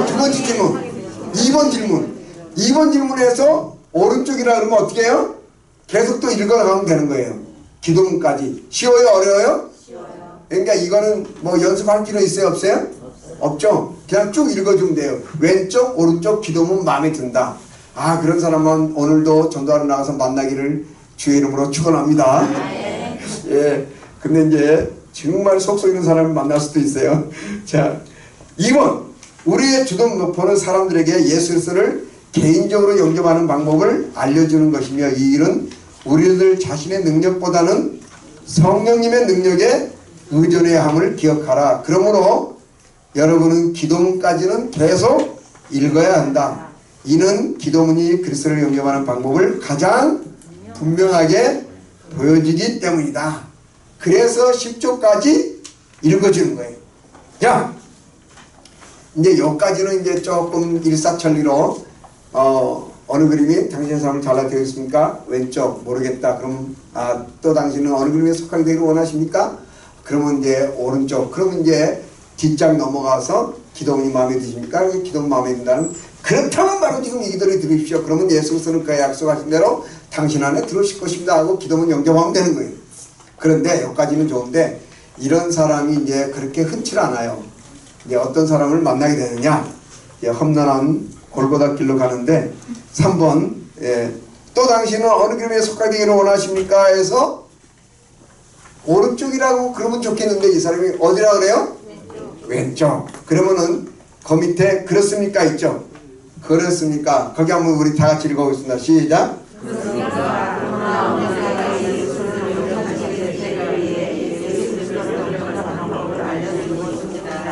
S1: 두 번째 질문. 2번 질문. 2번 질문에서 오른쪽이라 그러면 어떻게 해요? 계속 또 읽어나가면 되는 거예요. 기도문까지. 쉬워요? 어려워요? 쉬워요. 그러니까 이거는 뭐 연습할 필요 있어요? 없어요? 없죠? 그냥 쭉 읽어주면 돼요. 왼쪽, 오른쪽 기도문 마음에 든다. 그런 사람은 오늘도 전도하러 나가서 만나기를 주의 이름으로 축원합니다. 예. 근데 이제 정말 속 썩이는 사람을 만날 수도 있어요. 자, 2번. 우리의 주도 보는 사람들에게 예수 그리스도를 개인적으로 영접하는 방법을 알려주는 것이며 이 일은 우리들 자신의 능력보다는 성령님의 능력에 의존해야 함을 기억하라. 그러므로 여러분은 기도문까지는 계속 읽어야 한다. 이는 기도문이 그리스도를 영접하는 방법을 가장 분명하게 보여주기 때문이다. 그래서 10조까지 읽어주는 거예요. 자, 이제 여기까지는 이제 조금 일사천리로 어느 그림이 당신의 삶을 잘라야 되겠습니까? 왼쪽 모르겠다. 그럼 또 당신은 어느 그림에 속하게 되기를 원하십니까? 그러면 이제 오른쪽. 그러면 이제 뒷장 넘어가서 기도문이 마음에 드십니까? 기도문 마음에 든다는. 그렇다면 바로 지금 이 기도를 들으십시오. 그러면 예수 그리스도는 그 약속하신 대로 당신 안에 들어오실 것입니다 하고 기도문 영접하면 되는 거예요. 그런데 여기까지는 좋은데 이런 사람이 이제 그렇게 흔치 않아요. 이제 어떤 사람을 만나게 되느냐? 험난한 골고다 길로 가는데 3번 또 당신은 어느 그림에 속하게 되기를 원하십니까? 해서 오른쪽이라고 그러면 좋겠는데 이 사람이 어디라 그래요? 왼쪽. 그러면은 그 밑에 그렇습니까? 있죠? 그렇습니까? 거기 한번 우리 다 같이 읽어보겠습니다. 시작.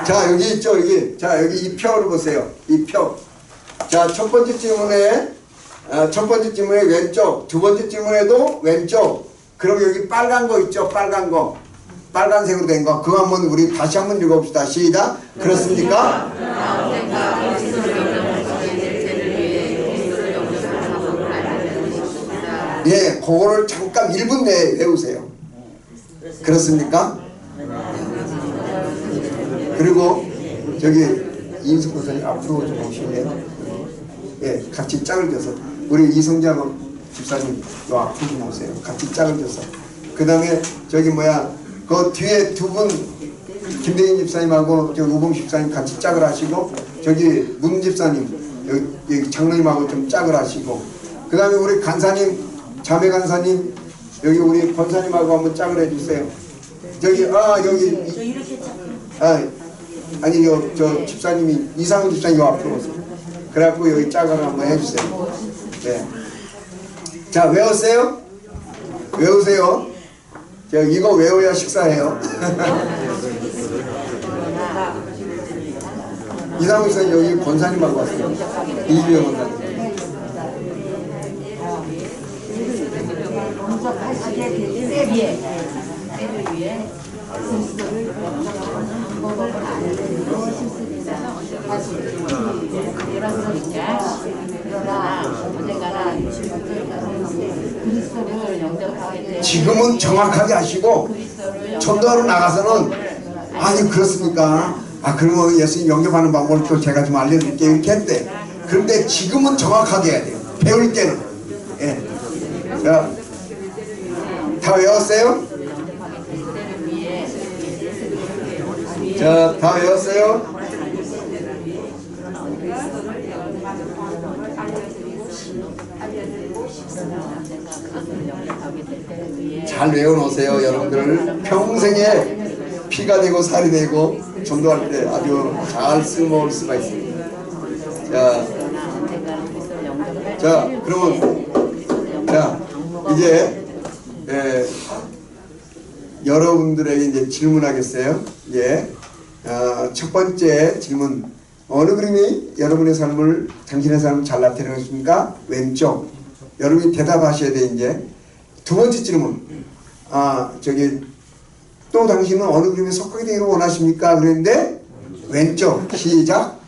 S1: 자, 여기 있죠, 여기. 자, 여기 이 표를 보세요. 이 표. 자, 첫 번째 질문에 왼쪽, 두 번째 질문에도 왼쪽. 그리고 여기 빨간 거 있죠, 빨간 거. 빨간색으로 된 거. 그거 한번 우리 다시 한번 읽어봅시다. 시작. 그렇습니까? 예, 그거를 잠깐 1분 내에 외우세요. 그렇습니까? 그리고 저기 이인숙 목사님 앞으로 좀 오실래요? 예, 같이 짝을 져서 우리 이성장 집사님 요 앞으로 좀 오세요. 같이 짝을 져서. 그 다음에 저기 그 뒤에 두 분 김대인 집사님하고 저 우봉 집사님 같이 짝을 하시고 저기 문 집사님 여기 장로님하고 좀 짝을 하시고 그 다음에 우리 간사님 자매 간사님 여기 우리 권사님하고 한번 짝을 해주세요. 저기 여기 아니 저 집사님이 이상훈 집사님 요 앞으로 오세요. 그래갖고 여기 짝을 한번 해주세요. 네. 자, 외웠어요? 외우세요. 이거 외워야 식사해요. 이상훈 집사님 여기 권사님하고 왔어요. 이주영 권사님.
S4: 하시게 되는 때를 위해 그리스도를 영접하는 방법을 알려드리고 싶습니다. 그러나 언젠가나 그리스도를 영접하게 되는
S1: 지금은 정확하게 하시고 전도하러 나가서는 아니 그렇습니까? 그러면 예수님 영접하는 방법을 또 제가 좀 알려드릴게요 이렇게 했대. 그런데 지금은 정확하게 해야 돼요. 배울 때는. 예. 자, 다 외웠어요? 자, 다 외웠어요? 잘 외워놓으세요. 여러분들 평생에 피가 되고 살이 되고 전도할 때 아주 잘 쓸모올 수가 있습니다. 자 그러면 이제 여러분들에게 이제 질문하겠어요. 첫 번째 질문. 어느 그림이 여러분의 삶을, 당신의 삶을 잘 나타내십니까? 왼쪽. 여러분이 대답하셔야 돼. 이제 두 번째 질문. 또 당신은 어느 그림에 속하게 되기를 원하십니까? 그랬는데 왼쪽. 시작.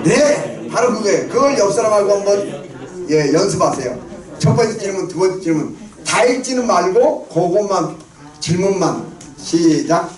S1: 네, 바로 그거예요. 그걸 옆 사람하고 한번 연습하세요. 첫 번째 질문, 두 번째 질문 다 읽지는 말고 그것만 질문만. 시작.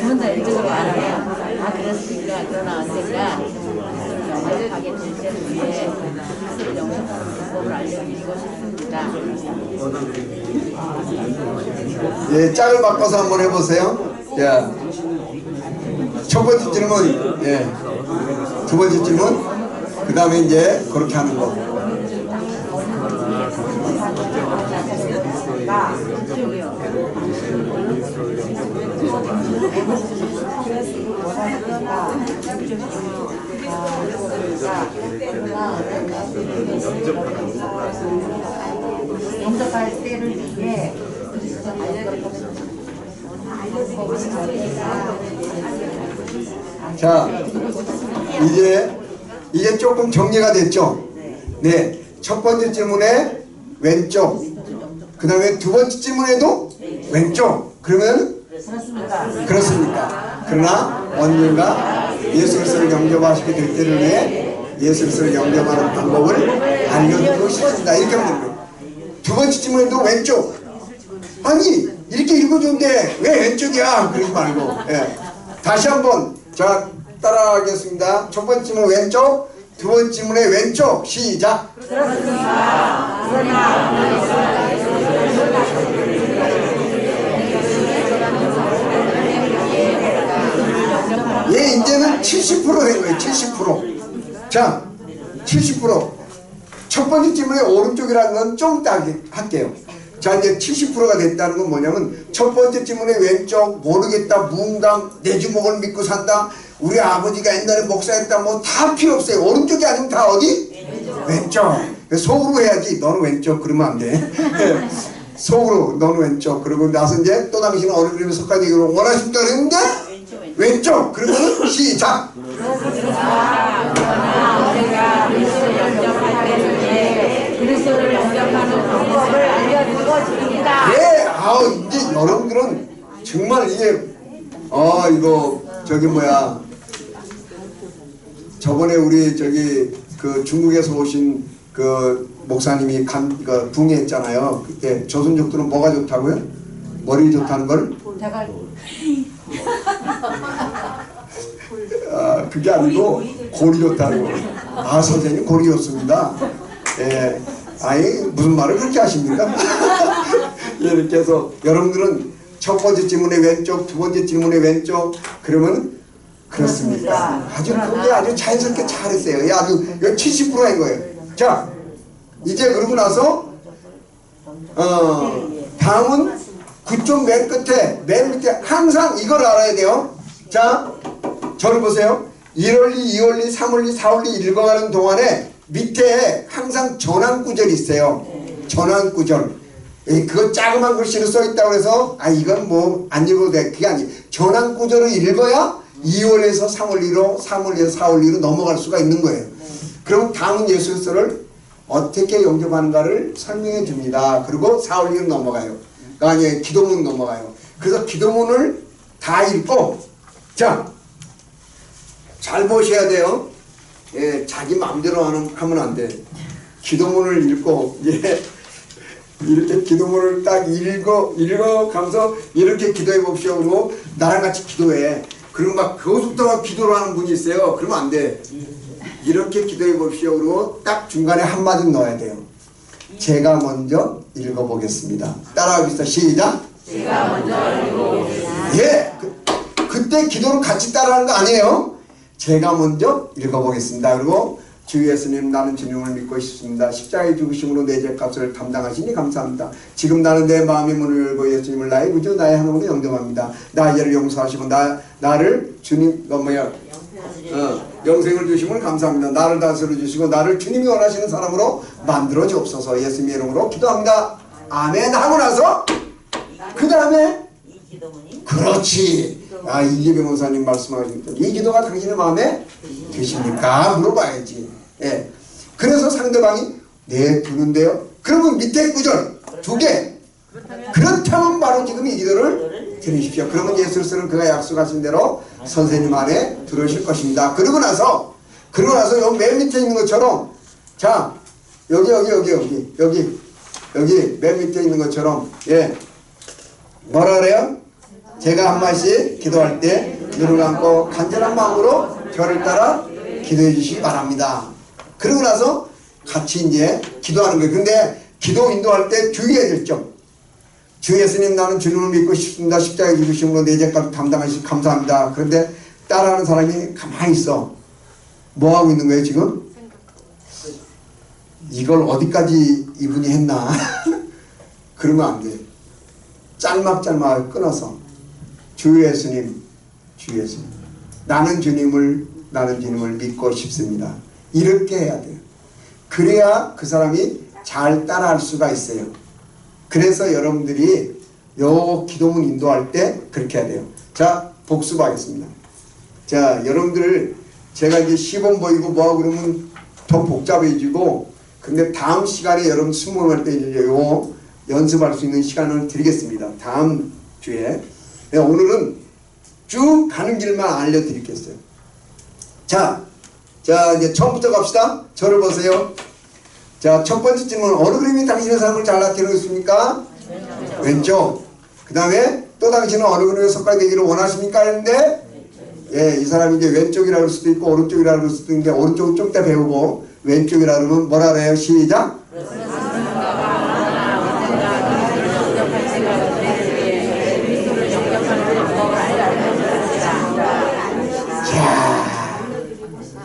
S4: 두분다 이쪽으로 알아요. 그렇습니까? 그러나 언젠가 영접하게 될 때를 위해 스스로 영접하는 방법을 알려드리고 싶습니다.
S1: 짝을 바꿔서 한번 해보세요. 첫 번째 질문, 두 번째 질문, 그 다음에 이제 그렇게 하는 거.
S4: 영접할 때를 위해
S1: 자, 이제 조금 정리가 됐죠? 네, 첫 번째 질문에 왼쪽, 그 다음에 두 번째 질문에도 왼쪽. 그러면 그렇습니까? 그러나 언젠가 예수 그리스도를 영접하시게 될 때를 위해 예수 그리스도를 영접하는 방법을 알려드리고 싶습니다. 이렇게 하면 됩니다. 두 번째 질문에도 왼쪽. 아니 이렇게 읽어줬는데 왜 왼쪽이야? 그러지 말고 다시 한번 자 따라하겠습니다. 첫 번째 질문 왼쪽, 두 번째 질문에 왼쪽. 시작. 그렇습니다. 이제는 70% 된 거예요. 70%. 자, 70%. 첫 번째 질문에 오른쪽이라는 건 좀 이따 할게요. 자, 이제 70%가 됐다는 건 뭐냐면 첫 번째 질문에 왼쪽, 모르겠다, 무응당, 내 주먹을 믿고 산다, 우리 아버지가 옛날에 목사였다, 뭐 다 필요 없어요. 오른쪽이 아니면 다 어디? 왼쪽. 속으로 해야지. 너는 왼쪽 그러면 안 돼. 속으로 너는 왼쪽. 그러고 나서 이제 또 당신은 어느 그림에 속하기를 원하십니까? 그랬는데 왼쪽. 그러면 시작.
S4: 그리스도를 영접하는 방법을 알려드리고 싶습니다.
S1: 네, 이제 여러분들은 정말 이게 이거 저번에 우리 그 중국에서 오신 그 목사님이 붕괴했잖아요. 그때 조선족들은 뭐가 좋다고요? 머리 좋다는 걸? 그게 아니고 골이 좋다는 거. 선생님 골이 좋습니다. 아니 무슨 말을 그렇게 하십니까? 이렇게 해서 여러분들은 첫 번째 질문에 왼쪽, 두 번째 질문에 왼쪽. 그러면 그렇습니다. 그게 아주 자연스럽게 잘했어요. 아주 70%인 거예요. 자, 이제 그러고 나서 다음은 그쪽 맨 끝에, 맨 밑에 항상 이걸 알아야 돼요. 자, 저를 보세요. 1월리, 2월리, 3월리, 4월리 읽어가는 동안에 밑에 항상 전환 구절이 있어요. 전환 구절. 그거 자그만 글씨로 써있다고 해서 이건 뭐 안 읽어도 돼. 그게 아니에요. 전환 구절을 읽어야 2월에서 3월리로, 3월에서 4월리로 넘어갈 수가 있는 거예요. 그럼 다음은 예수 그리스도를 어떻게 영접하는가를 설명해 줍니다. 그리고 4월리로 넘어가요. 아니 기도문 넘어가요. 그래서 기도문을 다 읽고, 자, 잘 보셔야 돼요. 자기 마음대로 하면 안 돼. 기도문을 읽고, 이렇게 기도문을 딱 읽어가면서 이렇게 기도해 봅시오. 그리고 나랑 같이 기도해. 그리고 막 그것부터 막 기도를 하는 분이 있어요. 그러면 안 돼. 이렇게 기도해 봅시오. 그리고 딱 중간에 한마디 넣어야 돼요. 제가 먼저 읽어보겠습니다. 따라하겠습니다. 시작.
S4: 제가 먼저 읽어보겠습니다.
S1: 예, 그때 기도를 같이 따라하는 거 아니에요. 제가 먼저 읽어보겠습니다. 그리고 주 예수님, 나는 주님을 믿고 싶습니다. 십자가의 죽으심으로 내 죄값을 감당하시니 감사합니다. 지금 나는 내 마음의 문을 열고 예수님을 나의 구주, 나의 하나님으로 영접합니다. 나 죄를 용서하시고 나를 주님 영생을 주심을 감사합니다. 나를 다스려 주시고 나를 주님이 원하시는 사람으로 만들어 주옵소서. 예수님의 이름으로 기도합니다. 아멘 하고 나서 그 다음에 그렇지. 이기배 목사님 말씀하십니다. 이 기도가 당신의 마음에 드십니까? 물어봐야지. 예. 그래서 상대방이 네, 두는데요. 그러면 밑에 구절 2개. 그렇다면 바로 지금 이 기도를 드리십시오. 그러면 예수께서는 그가 약속하신 대로 선생님 안에 들어오실 것입니다. 그러고 나서 요 맨 밑에 있는 것처럼, 자, 여기 맨 밑에 있는 것처럼, 예, 뭐라 그래요? 제가 한 말씩 기도할 때 눈을 감고 간절한 마음으로 저를 따라 기도해 주시기 바랍니다. 그러고 나서 같이 이제 기도하는 거예요. 근데 기도 인도할 때 주의해야 될 점. 주 예수님, 나는 주님을 믿고 싶습니다. 십자가에 죽으심으로 내 죄값을 감당하시기 감사합니다. 그런데 따라하는 사람이 가만히 있어. 뭐 하고 있는 거예요 지금? 이걸 어디까지 이분이 했나? 그러면 안 돼. 짤막짤막하게 끊어서 주 예수님, 나는 주님을 믿고 싶습니다. 이렇게 해야 돼요. 그래야 그 사람이 잘 따라할 수가 있어요. 그래서 여러분들이 요 기도문 인도할 때 그렇게 해야 돼요. 자, 복습하겠습니다. 자, 여러분들 제가 이제 시범 보이고 뭐하고 그러면 더 복잡해지고, 근데 다음 시간에 여러분 수능할 때 이제 요 연습할 수 있는 시간을 드리겠습니다. 다음 주에. 오늘은 쭉 가는 길만 알려드리겠어요. 자, 이제 처음부터 갑시다. 저를 보세요. 자, 첫 번째 질문. 어느 그림이 당신의 삶을 잘 나타내고 있습니까? 왼쪽. 그 다음에 또 당신은 어느 그림에 속하게 되기를 원하십니까? 했는데, 예, 이 사람이 이제 왼쪽이라 그럴 수도 있고 오른쪽이라 그럴 수도 있는데, 오른쪽은 좀 더 배우고 왼쪽이라 그러면 뭐라 그래요? 시작.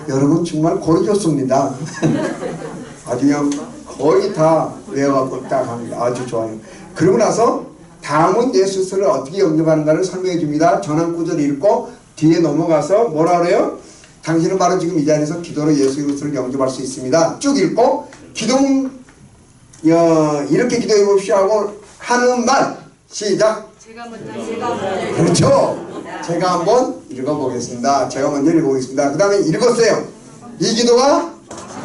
S1: 여러분 정말 고르 좋습니다. 아주 그냥 거의 다 외워갖고 딱 합니다. 아주 좋아요. 그러고 나서 다음은 예수를 어떻게 영접하는가를 설명해 줍니다. 전환 구절 읽고 뒤에 넘어가서 뭐라 그래요? 당신은 바로 지금 이 자리에서 기도로 예수 그리스도를 영접할 수 있습니다. 쭉 읽고 기도문 이렇게 기도해 봅시오 하고 하는 말 시작. 그렇죠. 제가 한번 읽어보겠습니다. 그 다음에 읽었어요. 이 기도가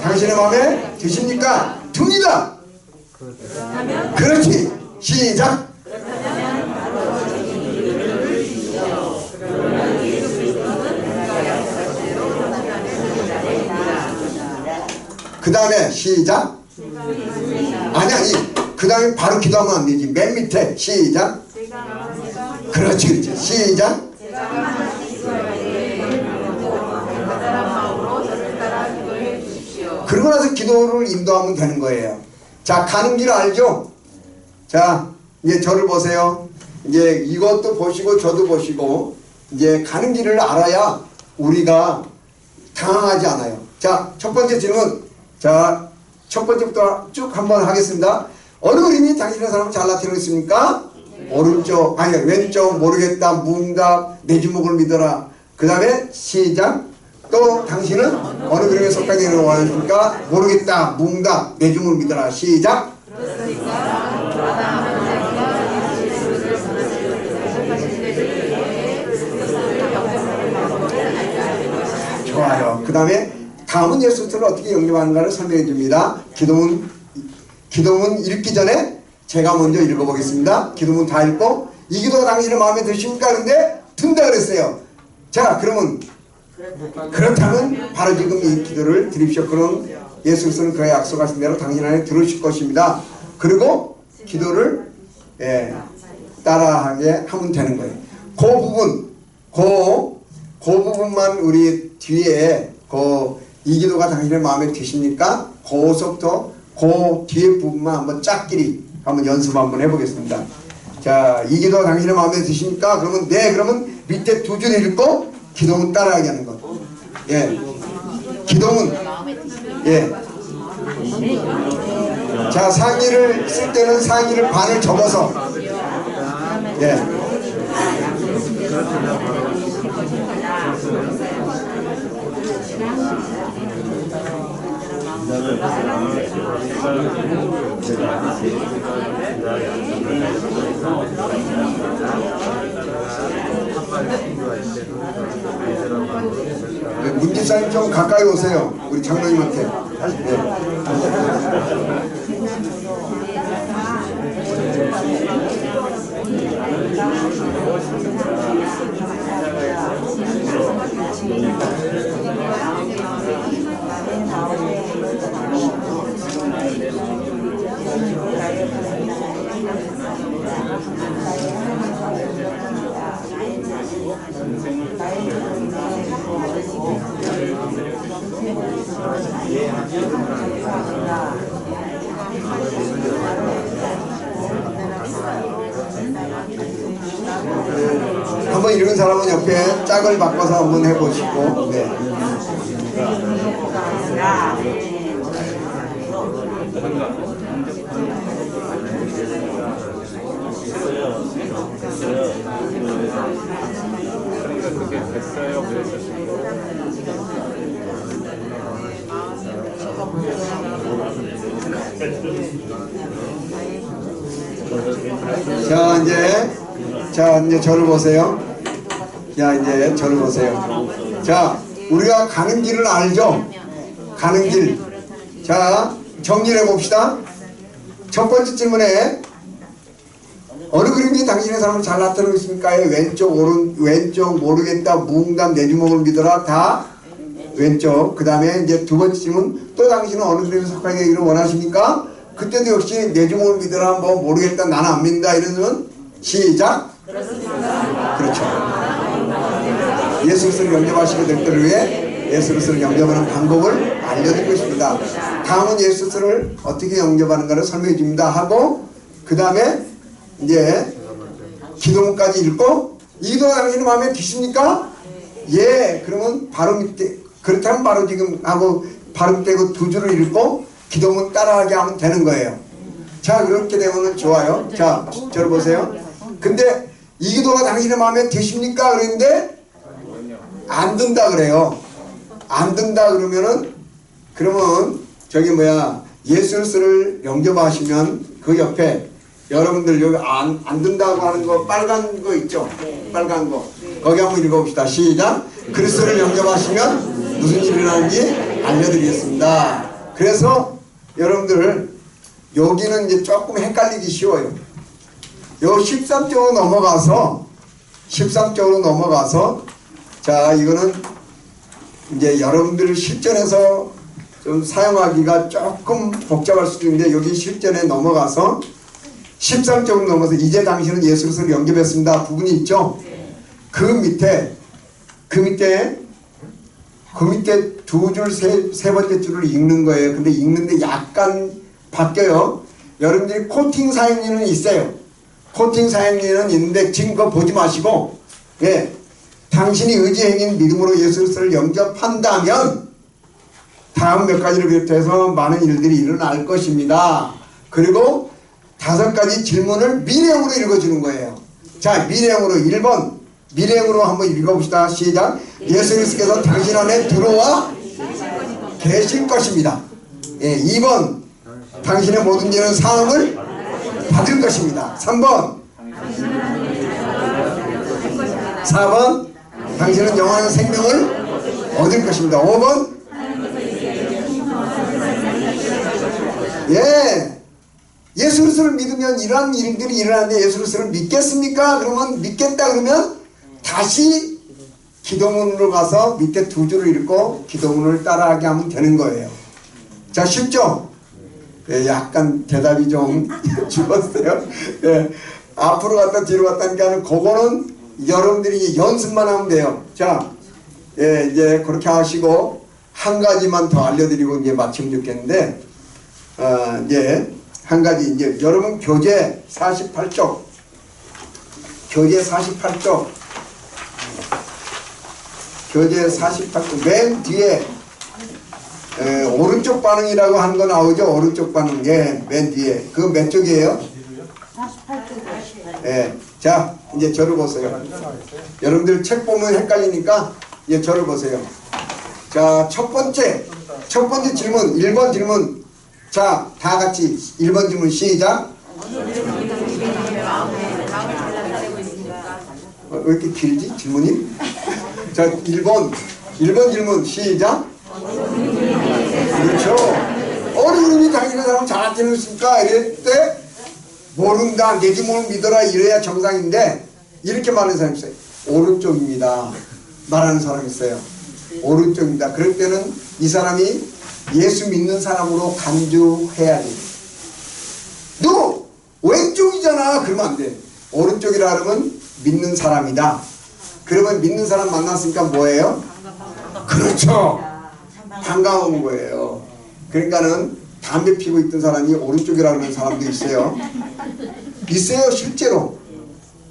S1: 당신의 마음에 드십니까? 듭니다. 그렇지. 시작. 그 다음에 시작. 아니 그 다음에 바로 기도하면 안 되지. 맨 밑에 시작. 그렇지. 시작. 그러고 나서 기도를 인도하면 되는 거예요. 자, 가는 길 알죠? 자, 이제 저를 보세요. 이제 이것도 보시고 저도 보시고 이제 가는 길을 알아야 우리가 당황하지 않아요. 자, 첫 번째 질문. 자, 첫 번째부터 쭉 한번 하겠습니다. 어느 그림이 당신의 사람을 잘 나타내고 있습니까? 오른쪽, 아니 왼쪽 모르겠다, 무응답, 내 주먹을 믿어라. 그 다음에 시작. 또 당신은 어느 그림에 속하게 되는 원하십니까? 모르겠다, 무응답, 내 주먹을 믿어라. 시작. 좋아요. 그 다음에 다음은 예수를 어떻게 영접하는가를 설명해 줍니다. 기도문 읽기 전에 제가 먼저 읽어보겠습니다. 기도문 다 읽고 이 기도가 당신의 마음에 드십니까? 근데 든다 그랬어요. 자, 그러면 그렇다면 바로 지금 이 기도를 드립시오. 그럼 예수께서는 그의 약속하신 대로 당신 안에 들으실 것입니다. 그리고 기도를 따라하게 하면 되는 거예요. 그 부분, 그 부분만 우리 뒤에 이 기도가 당신의 마음에 드십니까? 거기서부터 그 뒤에 부분만 한번 짝끼리 한번 연습 한번 해보겠습니다. 자, 이 기도가 당신의 마음에 드십니까? 그러면 네, 그러면 밑에 두 줄 읽고 기도문 따라하게 하는 것. 예, 기도문. 예. 자, 상의를 쓸 때는 상의를 반을 접어서. 예. 문지사님 좀 가까이 오세요. 우리 장로님한테. 한번 이런 사람은 옆에 짝을 바꿔서 한번 해보시고. 네. 자, 이제 저를 보세요. 자, 이제 저를 보세요. 자, 우리가 가는 길을 알죠? 가는 길. 자, 정리해 봅시다. 첫 번째 질문에 어느 그림이 당신의 삶을 잘 나타내고 있습니까에 왼쪽, 왼쪽 모르겠다, 무응답, 내 주먹을 믿어라, 다 왼쪽. 그 다음에 이제 두 번째 질문, 또 당신은 어느 그림에 속하게 되기를 원하십니까? 그때도 역시 내 주먹을 믿어라, 뭐 모르겠다, 나는 안 믿는다 이러면 시작. 그렇죠. 예수 그리스도를 영접하시게 될 때를 위해 예수 그리스도를 영접하는 방법을 알려드리고 있습니다. 다음은 예수 그리스도를 어떻게 영접하는가를 설명해 줍니다 하고, 그 다음에 이제 기도문까지 읽고, 이 기도가 당신의 마음에 드십니까? 예. 그러면 바로 밑에, 그렇다면 바로 지금 하고 바로 밑에 그 두 줄을 읽고 기도문 따라하게 하면 되는 거예요. 자, 그렇게 되면 좋아요. 자, 저를 보세요. 근데 이 기도가 당신의 마음에 드십니까? 그랬는데 안 든다 그래요. 안 든다 그러면은, 그러면 저기 뭐야, 예수 그리스도를 영접하시면 그 옆에 여러분들 여기 안 든다고 하는 거 빨간 거 있죠? 빨간 거. 거기 한번 읽어봅시다. 시작. 그리스도를 영접하시면 무슨 일이 일어나는지 알려드리겠습니다. 그래서 여러분들 여기는 이제 조금 헷갈리기 쉬워요. 요 13쪽으로 넘어가서 자, 이거는 이제 여러분들 실전에서 좀 사용하기가 조금 복잡할 수도 있는데, 여기 실전에 넘어가서 13쪽으로 넘어서 이제 당신은 예수 그리스도를 영접했습니다 부분이 있죠. 그 밑에 두 줄 세 번째 줄을 읽는 거예요. 근데 읽는데 약간 바뀌어요. 여러분들이 코팅 사용리는 있어요. 코팅 사용리는 있는데 지금 그거 보지 마시고, 예, 당신이 의지행인 믿음으로 예수 그리스도를 영접한다면 다음 몇 가지를 비롯해서 많은 일들이 일어날 것입니다. 그리고 5가지 질문을 미래형으로 읽어주는 거예요. 자, 미래형으로 1번 미래형으로 한번 읽어봅시다. 시작. 예수 그리스도께서 당신 안에 들어와 계실 것입니다. 예, 2번 당신의 모든 죄는 사함을 받을 것입니다. 3번 4번 당신은 영원한 생명을 얻을 것입니다. 5번 예, 예수 그리스도를 믿으면 이러한 일들이 일어나는데 예수 그리스도를 믿겠습니까? 그러면 믿겠다 그러면 다시 기도문으로 가서 밑에 두 줄을 읽고 기도문을 따라하게 하면 되는 거예요. 자, 쉽죠? 네, 약간 대답이 좀 죽었어요. 네, 앞으로 갔다 뒤로 갔다 하니까 그거는 여러분들이 연습만 하면 돼요. 자, 예, 이제 그렇게 하시고 한 가지만 더 알려드리고 이제 마치면 좋겠는데, 이제 한 가지 이제 여러분 교재 48쪽, 교재 48쪽, 교재 48쪽 맨 뒤에 오른쪽 반응이라고 하는 거 나오죠? 오른쪽 반응. 예, 맨 뒤에. 그거 몇 쪽이에요? 48쪽. 예. 자, 이제 저를 보세요. 여러분들 책 보면 헷갈리니까 이제 저를 보세요. 자, 첫 번째 질문, 1번 질문. 자, 다 같이 1번 질문 시작. 왜 이렇게 길지? 질문이? 자, 1번 질문 시작. 그렇죠. 어른이 당신의 사람 잘하지는 있을까? 이럴 때 모른다, 내 지문을 믿어라 이래야 정상인데 이렇게 말하는 사람이 있어요. 오른쪽입니다. 말하는 사람이 있어요. 오른쪽입니다. 그럴 때는 이 사람이 예수 믿는 사람으로 간주해야 돼. 너 왼쪽이잖아. 그러면 안 돼. 오른쪽이라 하면 믿는 사람이다. 그러면 믿는 사람 만났으니까 뭐예요? 그렇죠. 반가운 거예요. 그러니까는 담배 피고 있던 사람이 오른쪽이라는 사람도 있어요. 있어요, 실제로.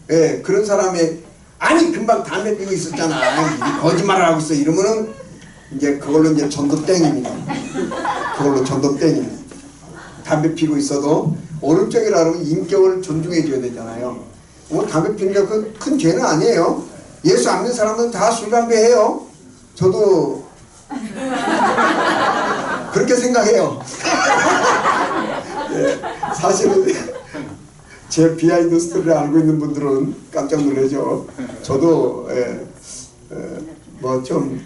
S1: 예, 그런 사람의 아니 금방 담배 피고 있었잖아. 거짓말을 하고 있어. 이러면은 이제 그걸로 이제 전도땡입니다. 그걸로 전도땡입니다. 담배 피고 있어도 오른쪽이라는 인격을 존중해 줘야 되잖아요. 뭐 담배 피는 게 큰 죄는 아니에요. 예수 안 믿는 사람은 다 술, 담배 해요. 저도 그렇게 생각해요. 예, 사실은 제 비하인드 스토리를 알고 있는 분들은 깜짝 놀라죠. 저도 뭐 좀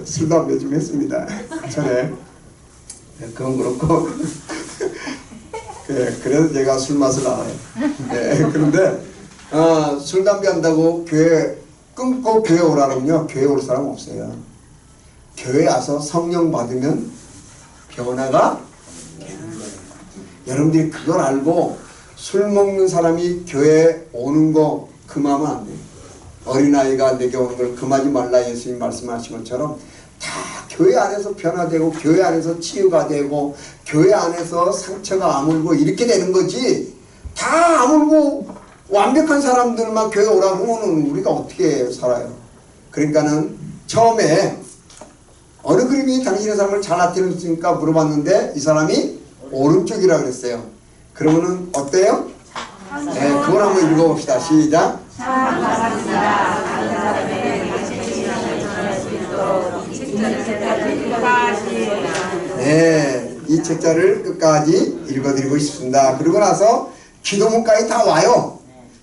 S1: 술, 담배 좀 했습니다. 전에. 그건 그렇고 그래서 제가 술 맛을 알아요. 그런데 술, 담배 한다고 교회 끊고 교회 오라면요, 교회 올 사람 없어요. 교회 와서 성령 받으면 변화가 되는 거예요. 여러분들이 그걸 알고 술 먹는 사람이 교회에 오는 거 금하면 안 돼요. 어린아이가 내게 오는 걸 금하지 말라 예수님 말씀하신 것처럼 다 교회 안에서 변화되고 교회 안에서 치유가 되고 교회 안에서 상처가 아물고 이렇게 되는 거지, 다 아물고 완벽한 사람들만 교회 오라고 하면 우리가 어떻게 살아요? 그러니까는 처음에 어느 그림이 당신의 삶을 잘 나타냈습니까? 물어봤는데 이 사람이 오른쪽이라 그랬어요. 그러면은 어때요? 네, 그걸 한번 읽어봅시다. 시작. 네, 이 책자를 끝까지 읽어드리고 싶습니다. 그리고 나서 기도문까지 다 와요.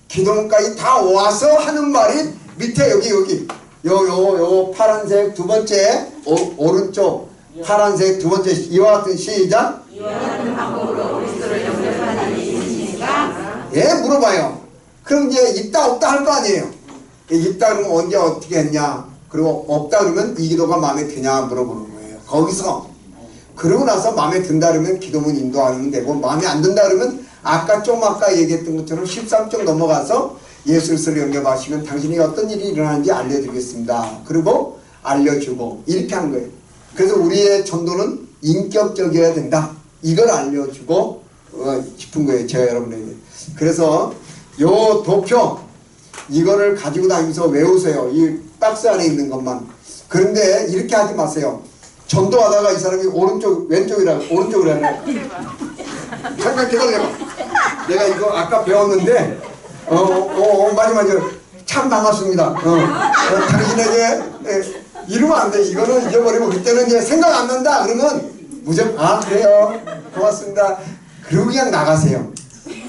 S1: 기도문까지 다 와서 하는 말이 밑에 여기 요 파란색 두 번째 오른쪽 파란색 두 번째 이와 같은 시작. 이와 같은 방법으로 그리스도를 영접하는 일이 있으십니까? 예, 물어봐요. 그럼 이제 있다 없다 할 거 아니에요. 있다 그러면 언제 어떻게 했냐, 그리고 없다 그러면 이 기도가 마음에 드냐 물어보는 거예요. 거기서 그러고 나서 마음에 든다 그러면 기도문 인도하면 되고, 마음에 안 든다 그러면 아까 얘기했던 것처럼 13쪽 넘어가서 예수 그리스도를 영접하시면 당신이 어떤 일이 일어나는지 알려드리겠습니다. 그리고 알려주고 이렇게 한 거예요. 그래서 우리의 전도는 인격적이어야 된다. 이걸 알려주고 싶은 거예요. 제가 여러분에게. 그래서 요 도표 이거를 가지고 다니면서 외우세요. 이 박스 안에 있는 것만. 그런데 이렇게 하지 마세요. 전도하다가 이 사람이 왼쪽이라고 해요. 잠깐 기다려봐. 내가 이거 아까 배웠는데 맞아. 참 반갑습니다. 당신에게 이러면 안 돼. 이거는 잊어버리고 그때는 이제 생각 안 난다. 그러면 무조건 그래요. 고맙습니다. 그리고 그냥 나가세요.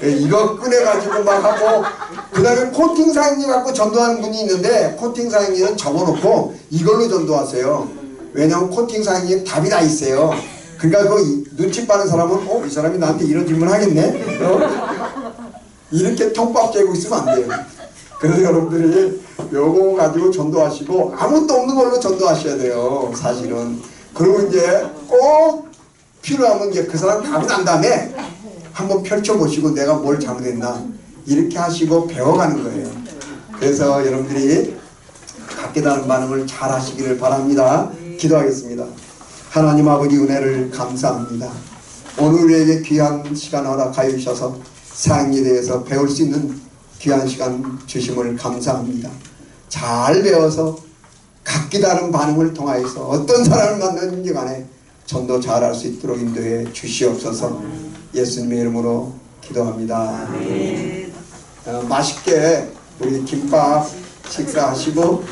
S1: 이거 꺼내가지고 막 하고, 그 다음에 코팅 사행리 갖고 전도하는 분이 있는데 코팅 사행리는 접어놓고 이걸로 전도하세요. 왜냐면 코팅 사행리에 답이 다 있어요. 그러니까 그 눈치 빠른 사람은 이 사람이 나한테 이런 질문 하겠네? 이렇게 통밥 재고 있으면 안 돼요. 그래서 여러분들이 요거 가지고 전도하시고 아무것도 없는 걸로 전도하셔야 돼요. 사실은. 그리고 이제 꼭 필요하면 이제 그 사람 답이 난 다음에 한번 펼쳐보시고 내가 뭘 잘못했나 이렇게 하시고 배워가는 거예요. 그래서 여러분들이 깨달은 반응을 잘 하시기를 바랍니다. 기도하겠습니다. 하나님 아버지 은혜를 감사합니다. 오늘 우리에게 귀한 시간 허락하여 주셔서 사랑에 대해서 배울 수 있는 귀한 시간 주심을 감사합니다. 잘 배워서 각기 다른 반응을 통하여서 어떤 사람을 만나는지 간에 전도 잘할 수 있도록 인도해 주시옵소서. 예수님의 이름으로 기도합니다. 맛있게 우리 김밥 식사하시고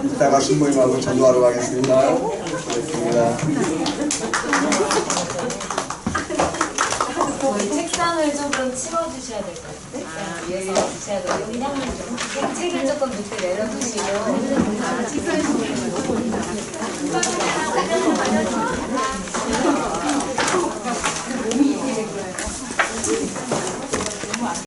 S1: 이따가 순모임하고 전도하러 가겠습니다. 고맙습니다.
S5: 저희 책상을 조금 치워주셔야 될 것 같은데? 그래서 제가 여기 그냥 좀 책을 조금 밑에 내려두시고